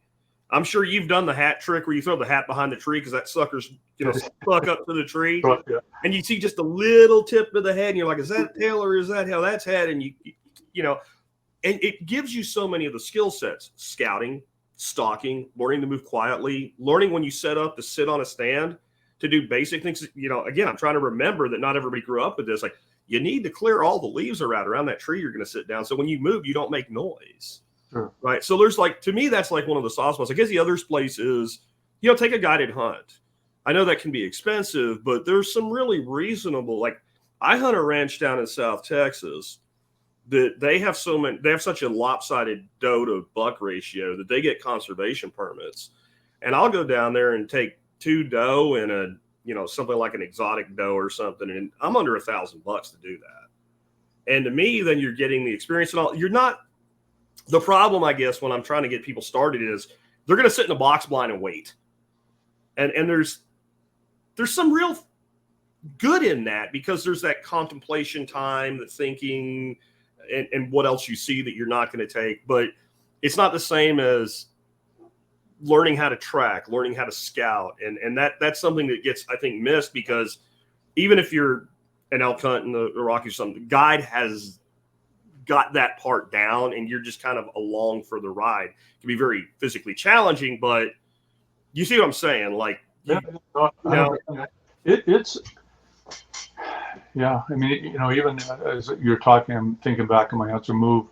A: I'm sure you've done the hat trick where you throw the hat behind the tree because that sucker's, you know, stuck up to the tree.
B: Yeah.
A: And you see just a little tip of the head and you're like, is that tail or is that how that's head? And you know, and it gives you so many of the skill sets: scouting, stalking, learning to move quietly, learning when you set up to sit on a stand, to do basic things. You know, again, I'm trying to remember that not everybody grew up with this. Like, you need to clear all the leaves around that tree you're going to sit down. So when you move, you don't make noise.
B: Sure.
A: Right. So there's like, to me, that's like one of the soft spots. I guess the other place is, you know, take a guided hunt. I know that can be expensive, but there's some really reasonable, like I hunt a ranch down in South Texas that they have such a lopsided doe to buck ratio that they get conservation permits. And I'll go down there and take 2 doe and a, something like an exotic doe or something. And I'm under $1,000 to do that. And to me, then you're getting the experience and all. You're not, the problem, I guess, when I'm trying to get people started is they're going to sit in a box blind and wait. And there's some real good in that, because there's that contemplation time, the thinking, and what else you see that you're not going to take. But it's not the same as learning how to track, learning how to scout. And that's something that gets, I think, missed, because even if you're an elk hunt in the Rockies or something, the guide has got that part down and you're just kind of along for the ride. It can be very physically challenging, but you see what I'm saying? Like,
B: it's, yeah, I mean, even as you're talking, I'm thinking back on my answer, move.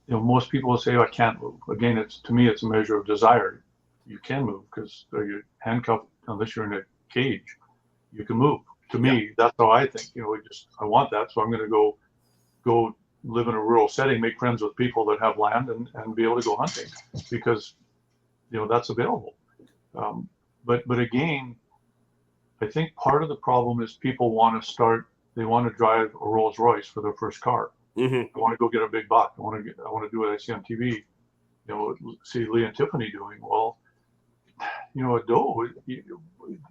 B: Most people will say, I can't move. Again, to me, it's a measure of desire. You can move because you're handcuffed unless you're in a cage. You can move. To me, that's how I think. I want that, so I'm going to go live in a rural setting, make friends with people that have land, and be able to go hunting because that's available. But again, I think part of the problem is people want to drive a Rolls Royce for their first car.
A: Mm-hmm.
B: I want to go get a big buck. I want to do what I see on TV. See Lee and Tiffany doing. Well, a doe.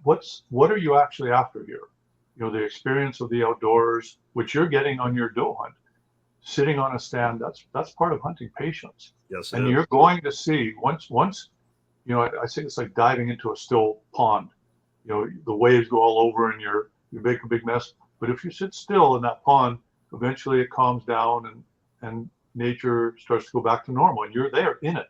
B: What are you actually after here? The experience of the outdoors, which you're getting on your doe hunt, sitting on a stand. That's part of hunting patience.
A: Yes,
B: and you're going to see once. I say it's like diving into a still pond. The waves go all over and you make a big mess. But if you sit still in that pond, eventually it calms down and nature starts to go back to normal, and you're there in it.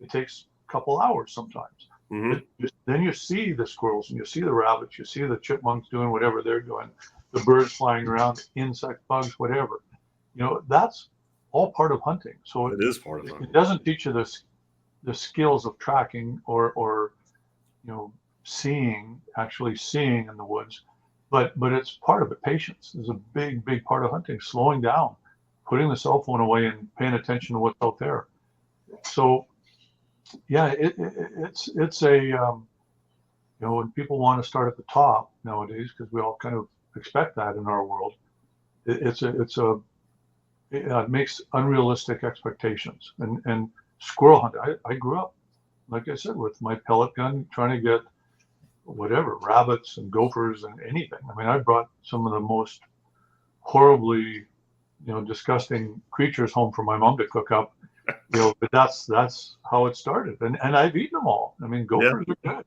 B: It takes a couple hours sometimes.
A: Mm-hmm.
B: Then you see the squirrels and you see the rabbits, you see the chipmunks doing whatever they're doing, the birds flying around, insect, bugs, whatever. That's all part of hunting. So
A: it is part of hunting.
B: It doesn't teach you the skills of tracking or actually seeing in the woods, but it's part of it. Patience is a big part of hunting. Slowing down, putting the cell phone away, and paying attention to what's out there. So, yeah, it's a when people want to start at the top nowadays, because we all kind of expect that in our world, it makes unrealistic expectations. And squirrel hunt, I grew up, like I said, with my pellet gun, trying to get whatever, rabbits and gophers and anything. I mean, I brought some of the most horribly, disgusting creatures home for my mom to cook up. But that's how it started, and I've eaten them all. I mean, gophers are good.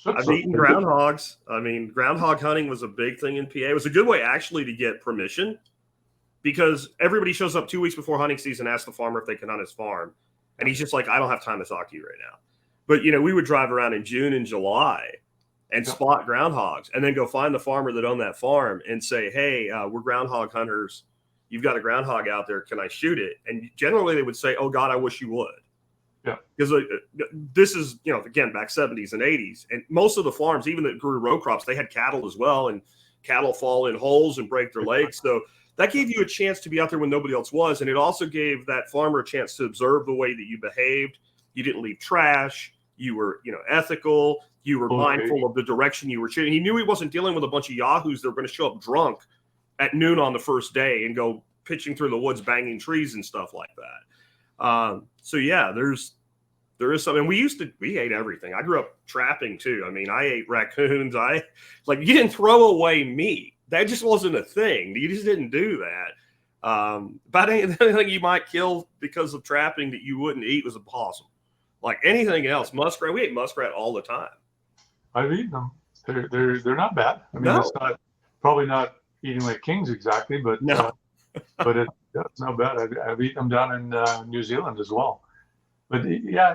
A: I've eaten groundhogs. I mean, groundhog hunting was a big thing in PA. It was a good way actually to get permission, because everybody shows up 2 weeks before hunting season, asks the farmer if they can hunt his farm, and he's just like, I don't have time to talk to you right now. But we would drive around in June and July and spot groundhogs, and then go find the farmer that owned that farm and say, hey, we're groundhog hunters. You've got a groundhog out there. Can I shoot it? And generally they would say, oh God, I wish you would.
B: Yeah.
A: Because this is, again, back 70s and 80s. And most of the farms, even that grew row crops, they had cattle as well. And cattle fall in holes and break their legs. So that gave you a chance to be out there when nobody else was. And it also gave that farmer a chance to observe the way that you behaved. You didn't leave trash. You were, ethical. You were mindful of the direction you were shooting. He knew he wasn't dealing with a bunch of yahoos that were going to show up drunk at noon on the first day and go pitching through the woods, banging trees and stuff like that. So yeah, there is something. We ate everything. I grew up trapping too. I mean, I ate raccoons. You didn't throw away meat. That just wasn't a thing. You just didn't do that. About anything you might kill because of trapping that you wouldn't eat was a possum. Like anything else, muskrat. We ate muskrat all the time.
B: I've eaten them. They're not bad. I mean, It's probably not eating like kings exactly, but
A: no.
B: But it's not bad. I've eaten them down in New Zealand as well. But yeah,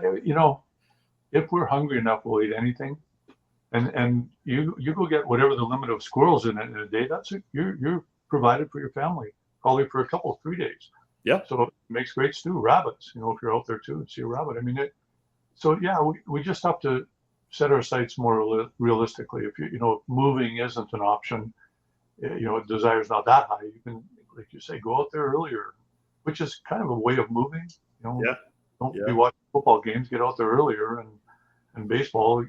B: if we're hungry enough, we'll eat anything. And you go get whatever the limit of squirrels in a day. That's it. You're provided for your family, probably for 3 days.
A: Yeah.
B: So it makes great stew. Rabbits, if you're out there too and see a rabbit. I mean, so yeah, we just have to set our sights more realistically. If moving isn't an option, desire's not that high, you can, like you say, go out there earlier, which is kind of a way of moving.
A: Yeah.
B: Don't be watching football games, get out there earlier, and baseball,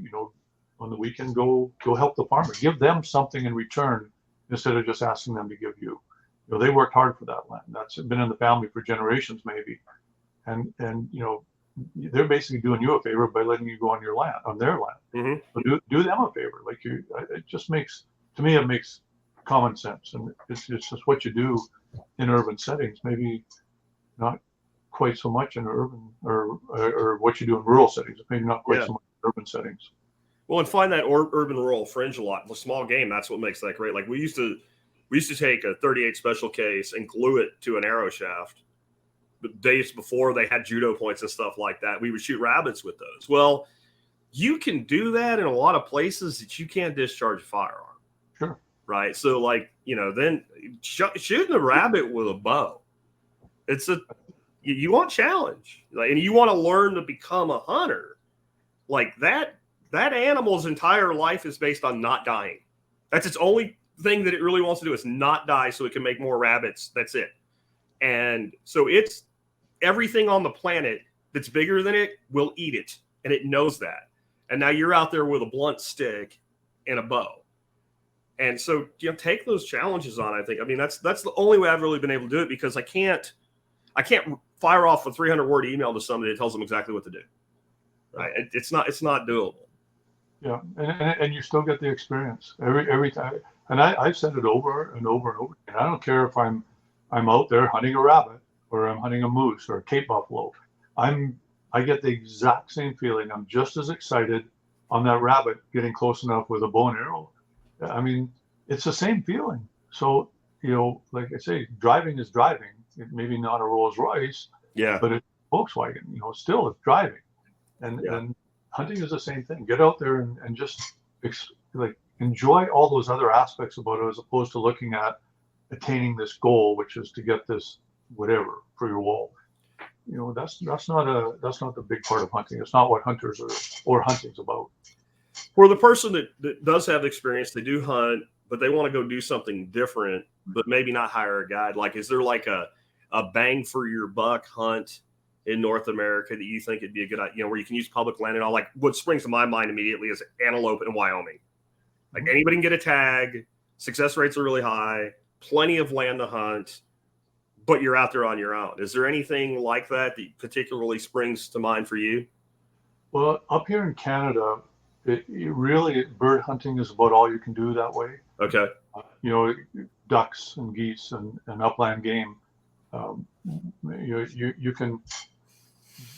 B: on the weekend, go help the farmer, give them something in return instead of just asking them to give you. They worked hard for that land. That's been in the family for generations, maybe, and they're basically doing you a favor by letting you go on their land.
A: Mm-hmm.
B: So do them a favor. Like it just makes, to me, it makes common sense, and it's just what you do in urban settings. Maybe not quite so much in urban or what you do in rural settings. Maybe not quite so much in urban settings.
A: Well, and find that urban rural fringe a lot. The small game, that's what makes that great. Like we used to take a 38 special case and glue it to an arrow shaft. The days before they had judo points and stuff like that, we would shoot rabbits with those. Well, you can do that in a lot of places that you can't discharge a firearm.
B: Sure.
A: Right. So then shooting a rabbit with a bow, you want challenge, and you want to learn to become a hunter. Like that animal's entire life is based on not dying. That's its only thing that it really wants to do, is not die so it can make more rabbits. That's it. And so it's everything on the planet that's bigger than it will eat it. And it knows that. And now you're out there with a blunt stick and a bow. And so, take those challenges on, I think. I mean, that's the only way I've really been able to do it, because I can't fire off a 300-word email to somebody that tells them exactly what to do. Right? It's not doable.
B: Yeah. And you still get the experience every time. And I've said it over and over and over. And I don't care if I'm out there hunting a rabbit or I'm hunting a moose or a Cape buffalo. I get the exact same feeling. I'm just as excited on that rabbit getting close enough with a bow and arrow. I mean, it's the same feeling. So, like I say, driving is driving. Maybe not a Rolls Royce, but it's Volkswagen. Still it's driving. And hunting is the same thing. Get out there and just enjoy all those other aspects about it, as opposed to looking at attaining this goal, which is to get this whatever for your wall. That's not the big part of hunting. It's not what hunters or hunting's about.
A: For the person that does have experience, they do hunt, but they want to go do something different, but maybe not hire a guide. Like, is there like a bang for your buck hunt in North America that you think it'd be a good idea, where you can use public land and all? Like, what springs to my mind immediately is antelope in Wyoming. Like, anybody can get a tag, success rates are really high, plenty of land to hunt, but you're out there on your own. Is there anything like that particularly springs to mind for you?
B: Well, up here in Canada, really bird hunting is about all you can do that way.
A: Okay.
B: Ducks and geese and upland game. You can,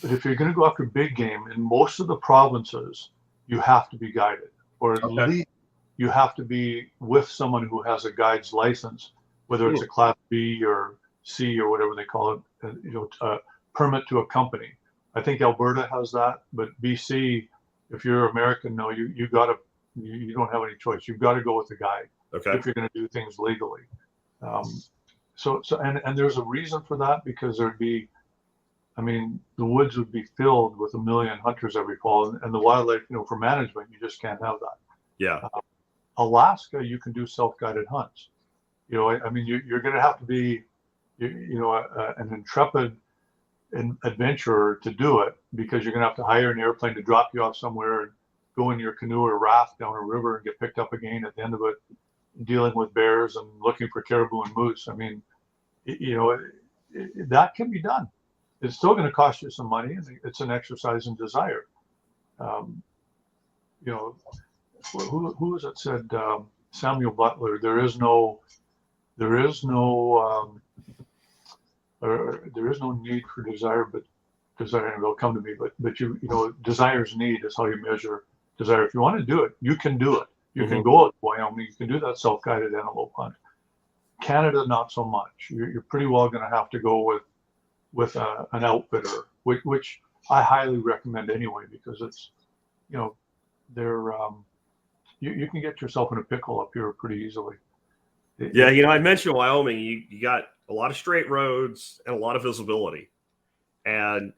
B: but if you're going to go after big game, in most of the provinces, you have to be guided, or at least you have to be with someone who has a guide's license, whether it's a Class B or C or whatever they call it, permit to a company. I think Alberta has that, but BC, if you're American, no, you don't have any choice. You've got to go with the guide if you're going to do things legally. So there's a reason for that, because the woods would be filled with 1 million hunters every fall, and the wildlife, for management, you just can't have that. Yeah. Alaska, you can do self-guided hunts. You're going to have to be, an intrepid adventurer to do it, because you're going to have to hire an airplane to drop you off somewhere and go in your canoe or raft down a river and get picked up again at the end of it, dealing with bears and looking for caribou and moose. I mean, that can be done. It's still going to cost you some money, and it's an exercise in desire. Who was it said, Samuel Butler, there is no need for desire, but desire, and it'll come to me. But desire's need is how you measure desire. If you want to do it, you can do it. You can go out to Wyoming. You can do that self-guided antelope hunt. Canada, not so much. You're pretty well going to have to go with an outfitter, which I highly recommend anyway, because it's, they're you can get yourself in a pickle up here pretty easily.
A: Yeah, I mentioned Wyoming. You got a lot of straight roads and a lot of visibility. And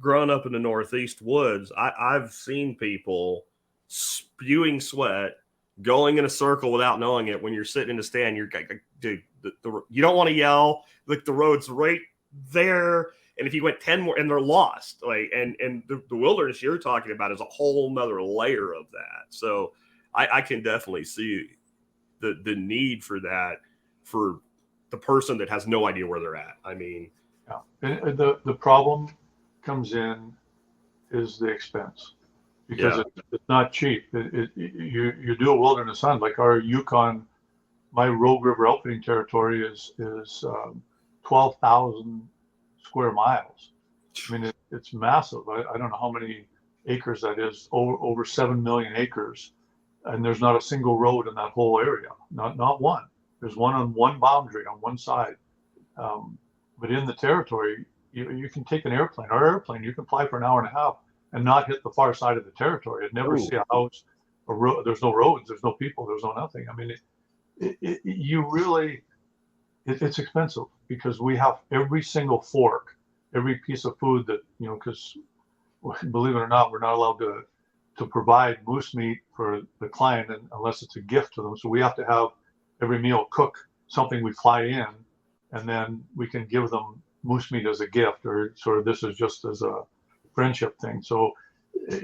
A: growing up in the Northeast woods, I've seen people spewing sweat, going in a circle without knowing it. When you're sitting in a stand, you're like, dude, you don't want to yell. Like, the road's right there. And if you went 10 more and they're lost, like, and the wilderness you're talking about is a whole nother layer of that. So I can definitely see the need for that for the person that has no idea where they're at. I mean,
B: yeah. And the problem comes in is the expense, because it's not cheap. You do a wilderness hunt like our Yukon. My Rogue River outfitting territory is 12,000 square miles. I mean, it's massive. I don't know how many acres that is. Over 7 million acres, and there's not a single road in that whole area. Not one. There's one on one boundary on one side. But in the territory, you can take an airplane. Our airplane, you can fly for an hour and a half and not hit the far side of the territory. I'd never see a house, a road. There's no roads. There's no people. There's no nothing. I mean, it's expensive, because we have every single fork, every piece of food that, because believe it or not, we're not allowed to provide moose meat for the client unless it's a gift to them. So we have to have every meal cook something we fly in, and then we can give them moose meat as a gift, or sort of this is just as a friendship thing. So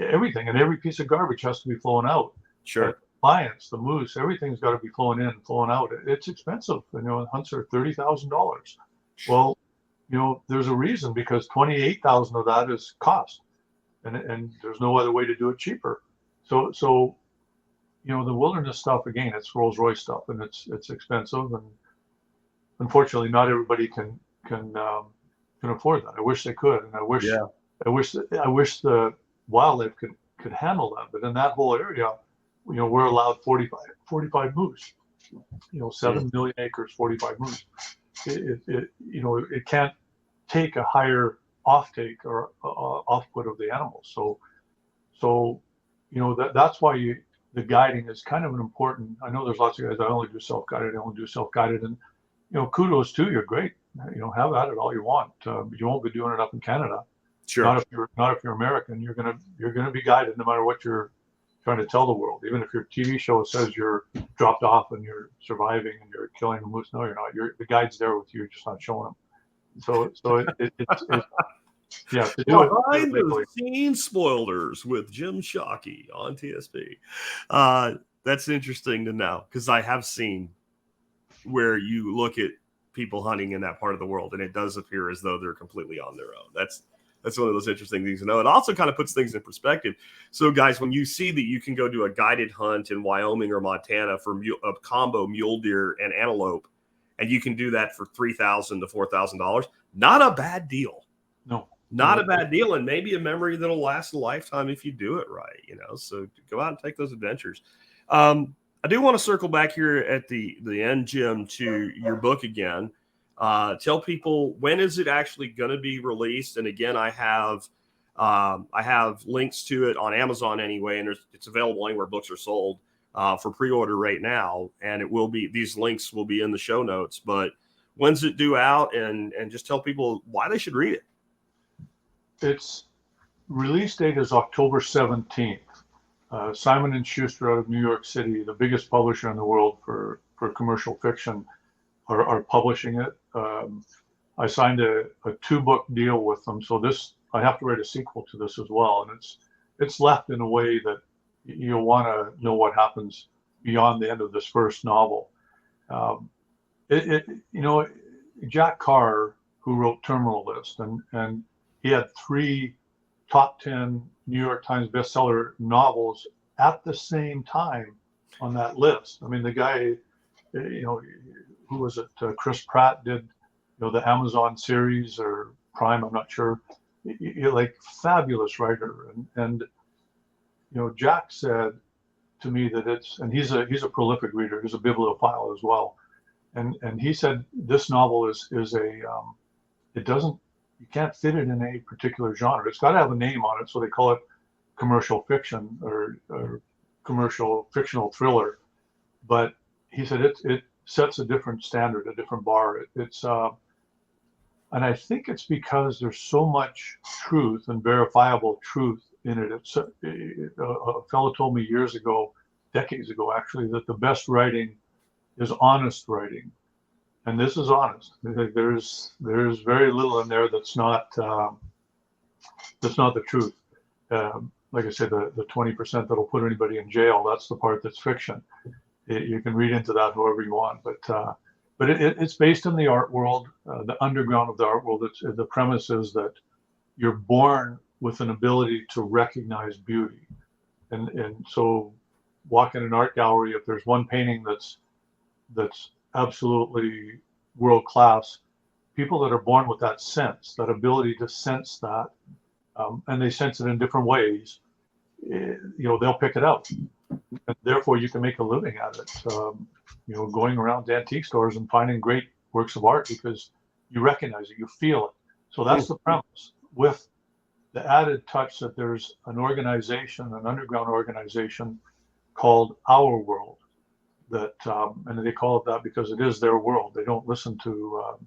B: everything, and every piece of garbage has to be flown out.
A: sure.
B: Clients, the moose, everything's got to be flowing in, flowing out. It's expensive. Hunts are $30,000. Well, there's a reason, because 28,000 of that is cost, and there's no other way to do it cheaper. So the wilderness stuff, again, it's Rolls Royce stuff, and it's expensive, and unfortunately, not everybody can afford that. I wish they could, and I wish the wildlife could handle that. But in that whole area, we're allowed 45 moose. 7 million acres, 45 moose. It can't take a higher offtake or output of the animals. So that's why the guiding is kind of an important. I know there's lots of guys. I only do self-guided. And kudos to you. You're great. Have at it all you want, but you won't be doing it up in Canada.
A: Sure.
B: Not if you're American. You're gonna be guided no matter what you're trying to tell the world. Even if your TV show says you're dropped off and you're surviving and you're killing a moose, no, you're not. The guide's there with you. You're just not showing them. So it's yeah. To do
A: Behind
B: it
A: the scenes spoilers with Jim Shockey on TSP. That's interesting to know, because I have seen where you look at people hunting in that part of the world, and it does appear as though they're completely on their own. That's one of those interesting things to know. It also kind of puts things in perspective. So, guys, when you see that you can go do a guided hunt in Wyoming or Montana for a combo mule deer and antelope, and you can do that for $3,000 to $4,000, not a bad deal.
B: No.
A: Not a bad deal, and maybe a memory that'll last a lifetime if you do it right, So go out and take those adventures. I do want to circle back here at the end, Jim, to your book again. Tell people, when is it actually going to be released? And again, I have links to it on Amazon anyway, and it's available anywhere books are sold for pre-order right now. And these links will be in the show notes. But when's it due out? And just tell people why they should read it.
B: Its release date is October 17th. Simon & Schuster out of New York City, the biggest publisher in the world for commercial fiction, are publishing it. I signed a 2-book deal with them, so I have to write a sequel to this as well, and it's left in a way that you'll want to know what happens beyond the end of this first novel. Jack Carr, who wrote Terminal List, and he had 3 top 10 New York Times bestseller novels at the same time on that list. I mean, the guy, who was it? Chris Pratt did, the Amazon series or Prime, I'm not sure. Like, fabulous writer, and Jack said to me that and he's a prolific reader. He's a bibliophile as well, and he said this novel is you can't fit it in a particular genre. It's got to have a name on it, so they call it commercial fiction or commercial fictional thriller. But he said it sets a different standard, a different bar. And I think it's because there's so much truth and verifiable truth in it. A fellow told me years ago, decades ago actually, that the best writing is honest writing, and this is honest. There's very little in there that's not the truth. Like I said, the 20% that'll put anybody in jail, that's the part that's fiction. You can read into that however you want, but it's based in the art world, the underground of the art world. The premise is that you're born with an ability to recognize beauty, and so walk in an art gallery, if there's one painting that's absolutely world class, people that are born with that sense, that ability to sense that, and they sense it in different ways, they'll pick it up, and therefore you can make a living at it. Going around to antique stores and finding great works of art because you recognize it, you feel it. So that's the premise, with the added touch that there's an organization, an underground organization called Our World, that and they call it that because it is their world. They don't listen to,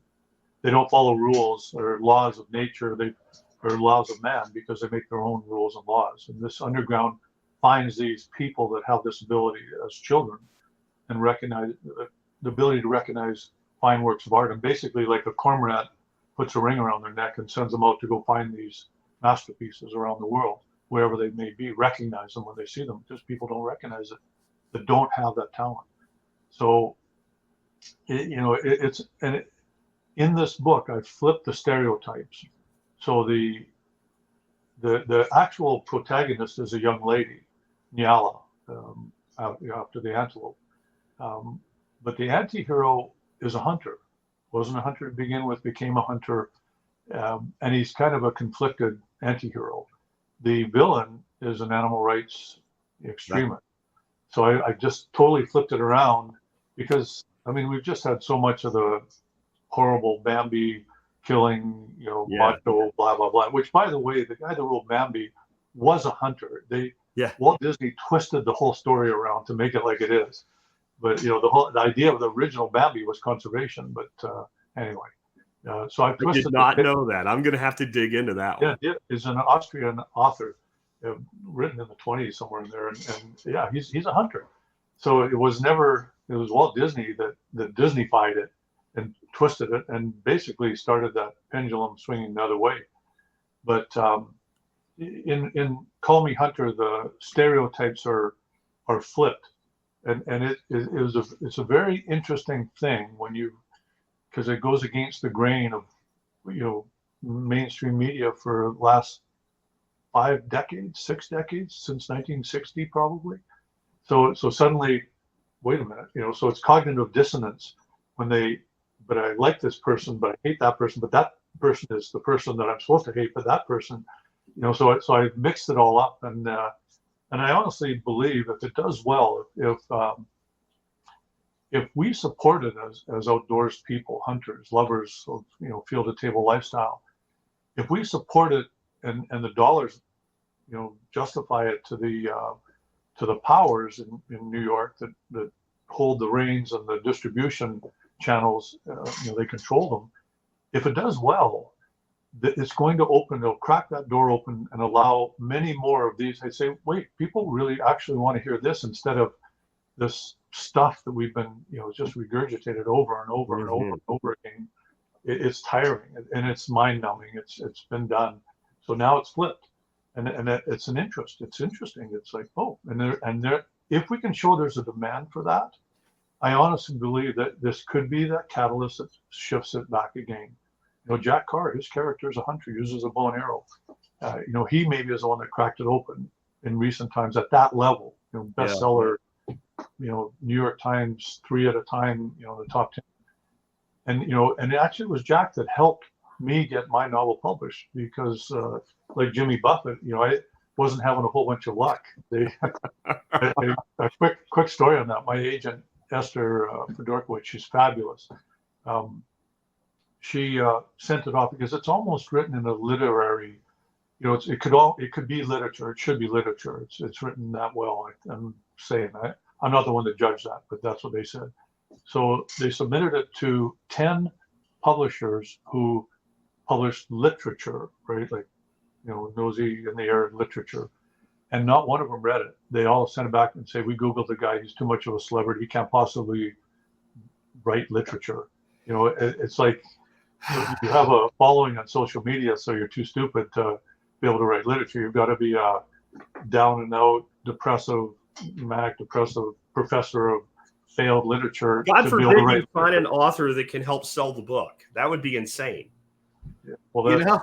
B: they don't follow rules or laws of nature, or laws of man, because they make their own rules and laws. And this underground finds these people that have this ability as children and recognize the ability to recognize fine works of art. And basically, like a cormorant puts a ring around their neck and sends them out to go find these masterpieces around the world, wherever they may be, recognize them when they see them, because people don't recognize it, that don't have that talent. So, in this book, I flipped the stereotypes. So the actual protagonist is a young lady, Nyala, after the antelope. But the anti-hero is a hunter. Wasn't a hunter to begin with, became a hunter, and he's kind of a conflicted anti-hero. The villain is an animal rights extremist. So I just totally flipped it around because, we've just had so much of the horrible Bambi killing, macho, blah, blah, blah, which, by the way, the guy that wrote Bambi was a hunter. Walt Disney twisted the whole story around to make it like it is. But, the idea of the original Bambi was conservation. But anyway, so I twisted.
A: I did not know that. I'm going to have to dig into that one.
B: Yeah, it's an Austrian author, written in the 20s somewhere in there. And he's a hunter. So it was Walt Disney that Disneyfied it and twisted it and basically started that pendulum swinging the other way. But in Call Me Hunter, the stereotypes are flipped, and it's a very interesting thing because it goes against the grain of mainstream media for the last 6 decades, since 1960 probably. So suddenly, wait a minute, so it's cognitive dissonance when but I like this person, but I hate that person, but that person is the person that I'm supposed to hate, but that person, so I mixed it all up, and I honestly believe if it does well, if we support it as outdoors people, hunters, lovers of field to table lifestyle, if we support it and the dollars justify it to the powers in New York that hold the reins and the distribution channels, they control them. If it does well, it's going to it'll crack that door open and allow many more of these. I say, wait, people really actually want to hear this instead of this stuff that we've been, just regurgitated over and over and over and over again. It's tiring and it's mind numbing. It's been done. So now it's flipped, and it's an interest. It's interesting. It's like, if we can show there's a demand for that, I honestly believe that this could be that catalyst that shifts it back again. Jack Carr, his character is a hunter, uses a bow and arrow. He maybe is the one that cracked it open in recent times at that level. Bestseller, New York Times 3 at a time, the top 10. And it actually was Jack that helped me get my novel published because, like Jimmy Buffett, I wasn't having a whole bunch of luck. A quick story on that. My agent, Esther Fedorkowicz, she's fabulous. She sent it off because it's almost written in a literary, it could be literature. It should be literature. It's written that well. I'm saying that. I'm not the one to judge that, but that's what they said. So they submitted it to 10 publishers who published literature, right? Like, nosy in the air literature. and not one of them read it. They all sent it back and say, we Googled the guy. He's too much of a celebrity. He can't possibly write literature. You know, it's like you have a following on social media, so you're too stupid to be able to write literature. You've got to be a down and out, depressive professor of failed literature.
A: God forbid you find an author that can help sell the book. That would be insane.
B: Yeah. Well, yeah,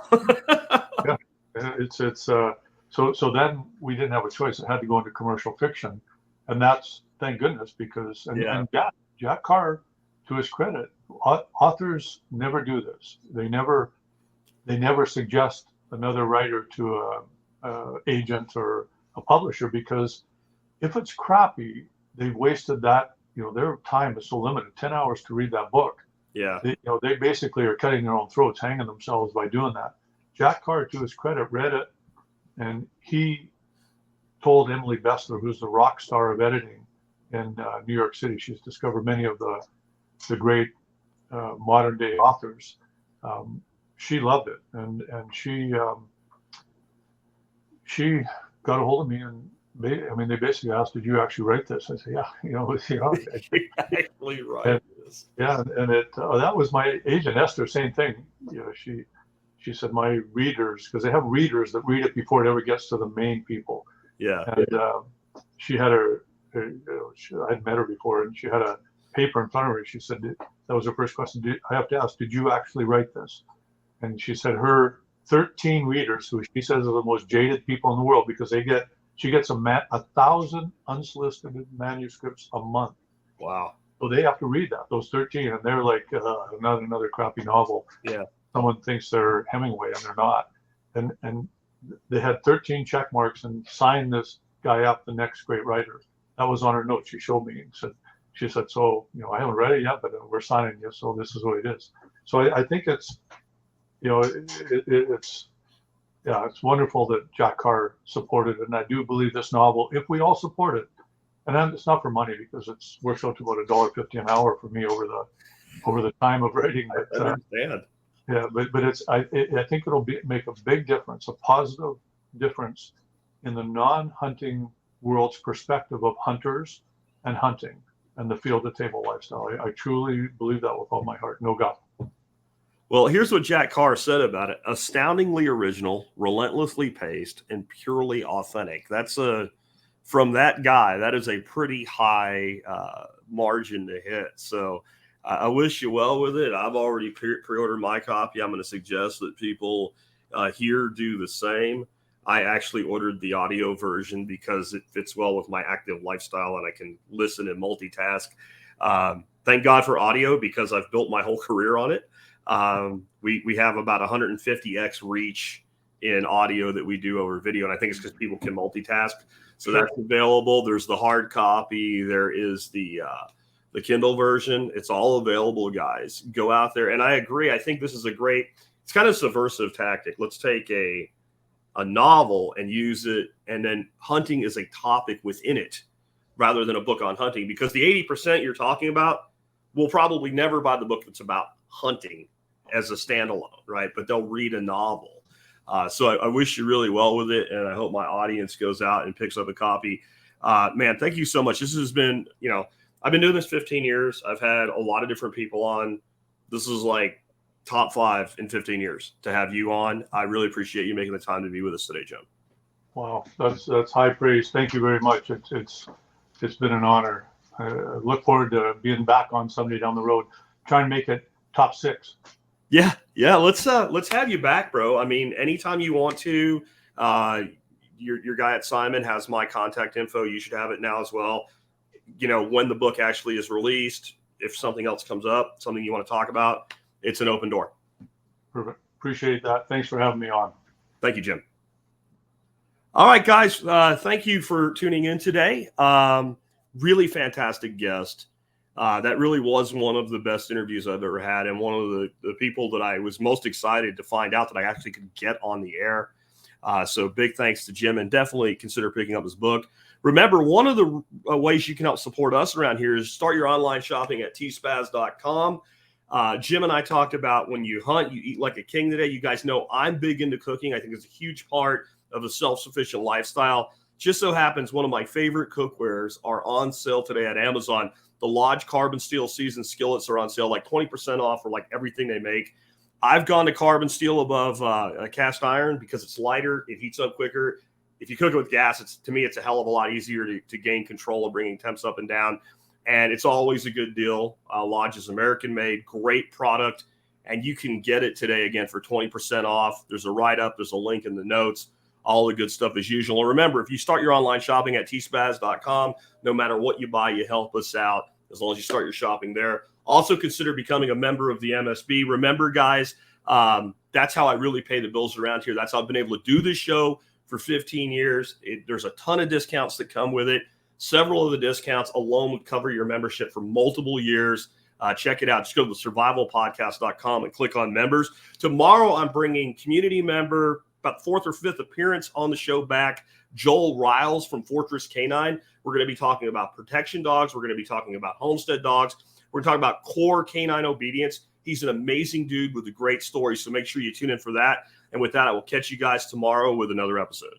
B: it's so then we didn't have a choice. It had to go into commercial fiction, and that's thank goodness, because and Jack Carr, to his credit, authors never do this. They never suggest another writer to a agent or a publisher, because if it's crappy, they've wasted that. You know, their time is so limited, 10 hours to read that book.
A: Yeah.
B: They basically are cutting their own throats, hanging themselves by doing that. Jack Carr, to his credit, read it, and he told Emily Bessler, who's the rock star of editing in New York City. She's discovered many of the great modern day authors. She loved it, and she got a hold of me, and they basically asked, "Did you actually write this?" I said, "Yeah,
A: you actually write this."
B: Yeah, and that was my agent Esther. Same thing. You know, she said my readers, because they have readers that read it before it ever gets to the main people.
A: Yeah.
B: And she had I'd met her before, and she had a paper in front of her. She said that was her first question. I have to ask, did you actually write this? And she said her 13 readers, who she says are the most jaded people in the world, because she gets 1,000 unsolicited manuscripts a month.
A: Wow.
B: So they have to read those 13, and they're like, another crappy novel.
A: Yeah.
B: Someone thinks they're Hemingway, and they're not. And they had 13 check marks and signed this guy up, the next great writer. That was on her note. She showed me and she said, so, I haven't read it yet, but we're signing you. So this is what it is. So I think it's, it's wonderful that Jack Carr supported it. And I do believe this novel, if we all support it, and then it's not for money, because it works out to about $1.50 an hour for me over the time of writing.
A: I understand.
B: Yeah, but I think it'll make a big difference, a positive difference in the non-hunting world's perspective of hunters and hunting and the field-to-table lifestyle. I truly believe that with all my heart. No God.
A: Well, here's what Jack Carr said about it: astoundingly original, relentlessly paced, and purely authentic. That's from that guy. That is a pretty high margin to hit. So I wish you well with it. I've already pre-ordered my copy. I'm going to suggest that people here do the same. I actually ordered the audio version because it fits well with my active lifestyle, and I can listen and multitask. Thank God for audio, because I've built my whole career on it. We have about 150x reach in audio that we do over video, and I think it's because people can multitask. So that's available. There's the hard copy. There is the Kindle version. It's all available, guys. Go out there. And I agree. I think this is it's kind of subversive tactic. Let's take a novel and use it, and then hunting is a topic within it rather than a book on hunting, because the 80% you're talking about will probably never buy the book that's about hunting as a standalone, right? But they'll read a novel. So I wish you really well with it, and I hope my audience goes out and picks up a copy. Man, thank you so much. This has been, I've been doing this 15 years. I've had a lot of different people on. This is like top 5 in 15 years to have you on. I really appreciate you making the time to be with us today, Jim.
B: Wow, that's high praise. Thank you very much. It's been an honor. I look forward to being back on someday down the road. Try and make it top 6.
A: Yeah. Let's have you back, bro. I mean, anytime you want to. Your guy at Simon has my contact info. You should have it now as well. When the book actually is released, if something else comes up, something you want to talk about, it's an open door.
B: Perfect. Appreciate that. Thanks for having me on.
A: Thank you, Jim. All right, guys. Thank you for tuning in today. Really fantastic guest. That really was one of the best interviews I've ever had, and one of the people that I was most excited to find out that I actually could get on the air. So big thanks to Jim, and definitely consider picking up his book. Remember, one of the ways you can help support us around here is start your online shopping at tspaz.com. Jim and I talked about when you hunt, you eat like a king today. You guys know I'm big into cooking. I think it's a huge part of a self-sufficient lifestyle. Just so happens one of my favorite cookwares are on sale today at Amazon. The Lodge Carbon Steel Seasoned Skillets are on sale, like 20% off for like everything they make. I've gone to carbon steel above a cast iron because it's lighter, it heats up quicker. If you cook it with gas, to me, it's a hell of a lot easier to gain control of bringing temps up and down. And it's always a good deal. Lodge is American-made, great product, and you can get it today, again, for 20% off. There's a write-up. There's a link in the notes. All the good stuff as usual. And remember, if you start your online shopping at tspaz.com, no matter what you buy, you help us out as long as you start your shopping there. Also consider becoming a member of the MSB. Remember, guys, that's how I really pay the bills around here. That's how I've been able to do this show for 15 years. There's a ton of discounts that come with it. Several of the discounts alone would cover your membership for multiple years. Check it out. Just go to survivalpodcast.com and click on members. Tomorrow, I'm bringing community member, about fourth or fifth appearance on the show back, Joel Riles from Fortress Canine. We're going to be talking about protection dogs. We're going to be talking about homestead dogs. We're talking about core canine obedience. He's an amazing dude with a great story, so make sure you tune in for that. And with that, I will catch you guys tomorrow with another episode.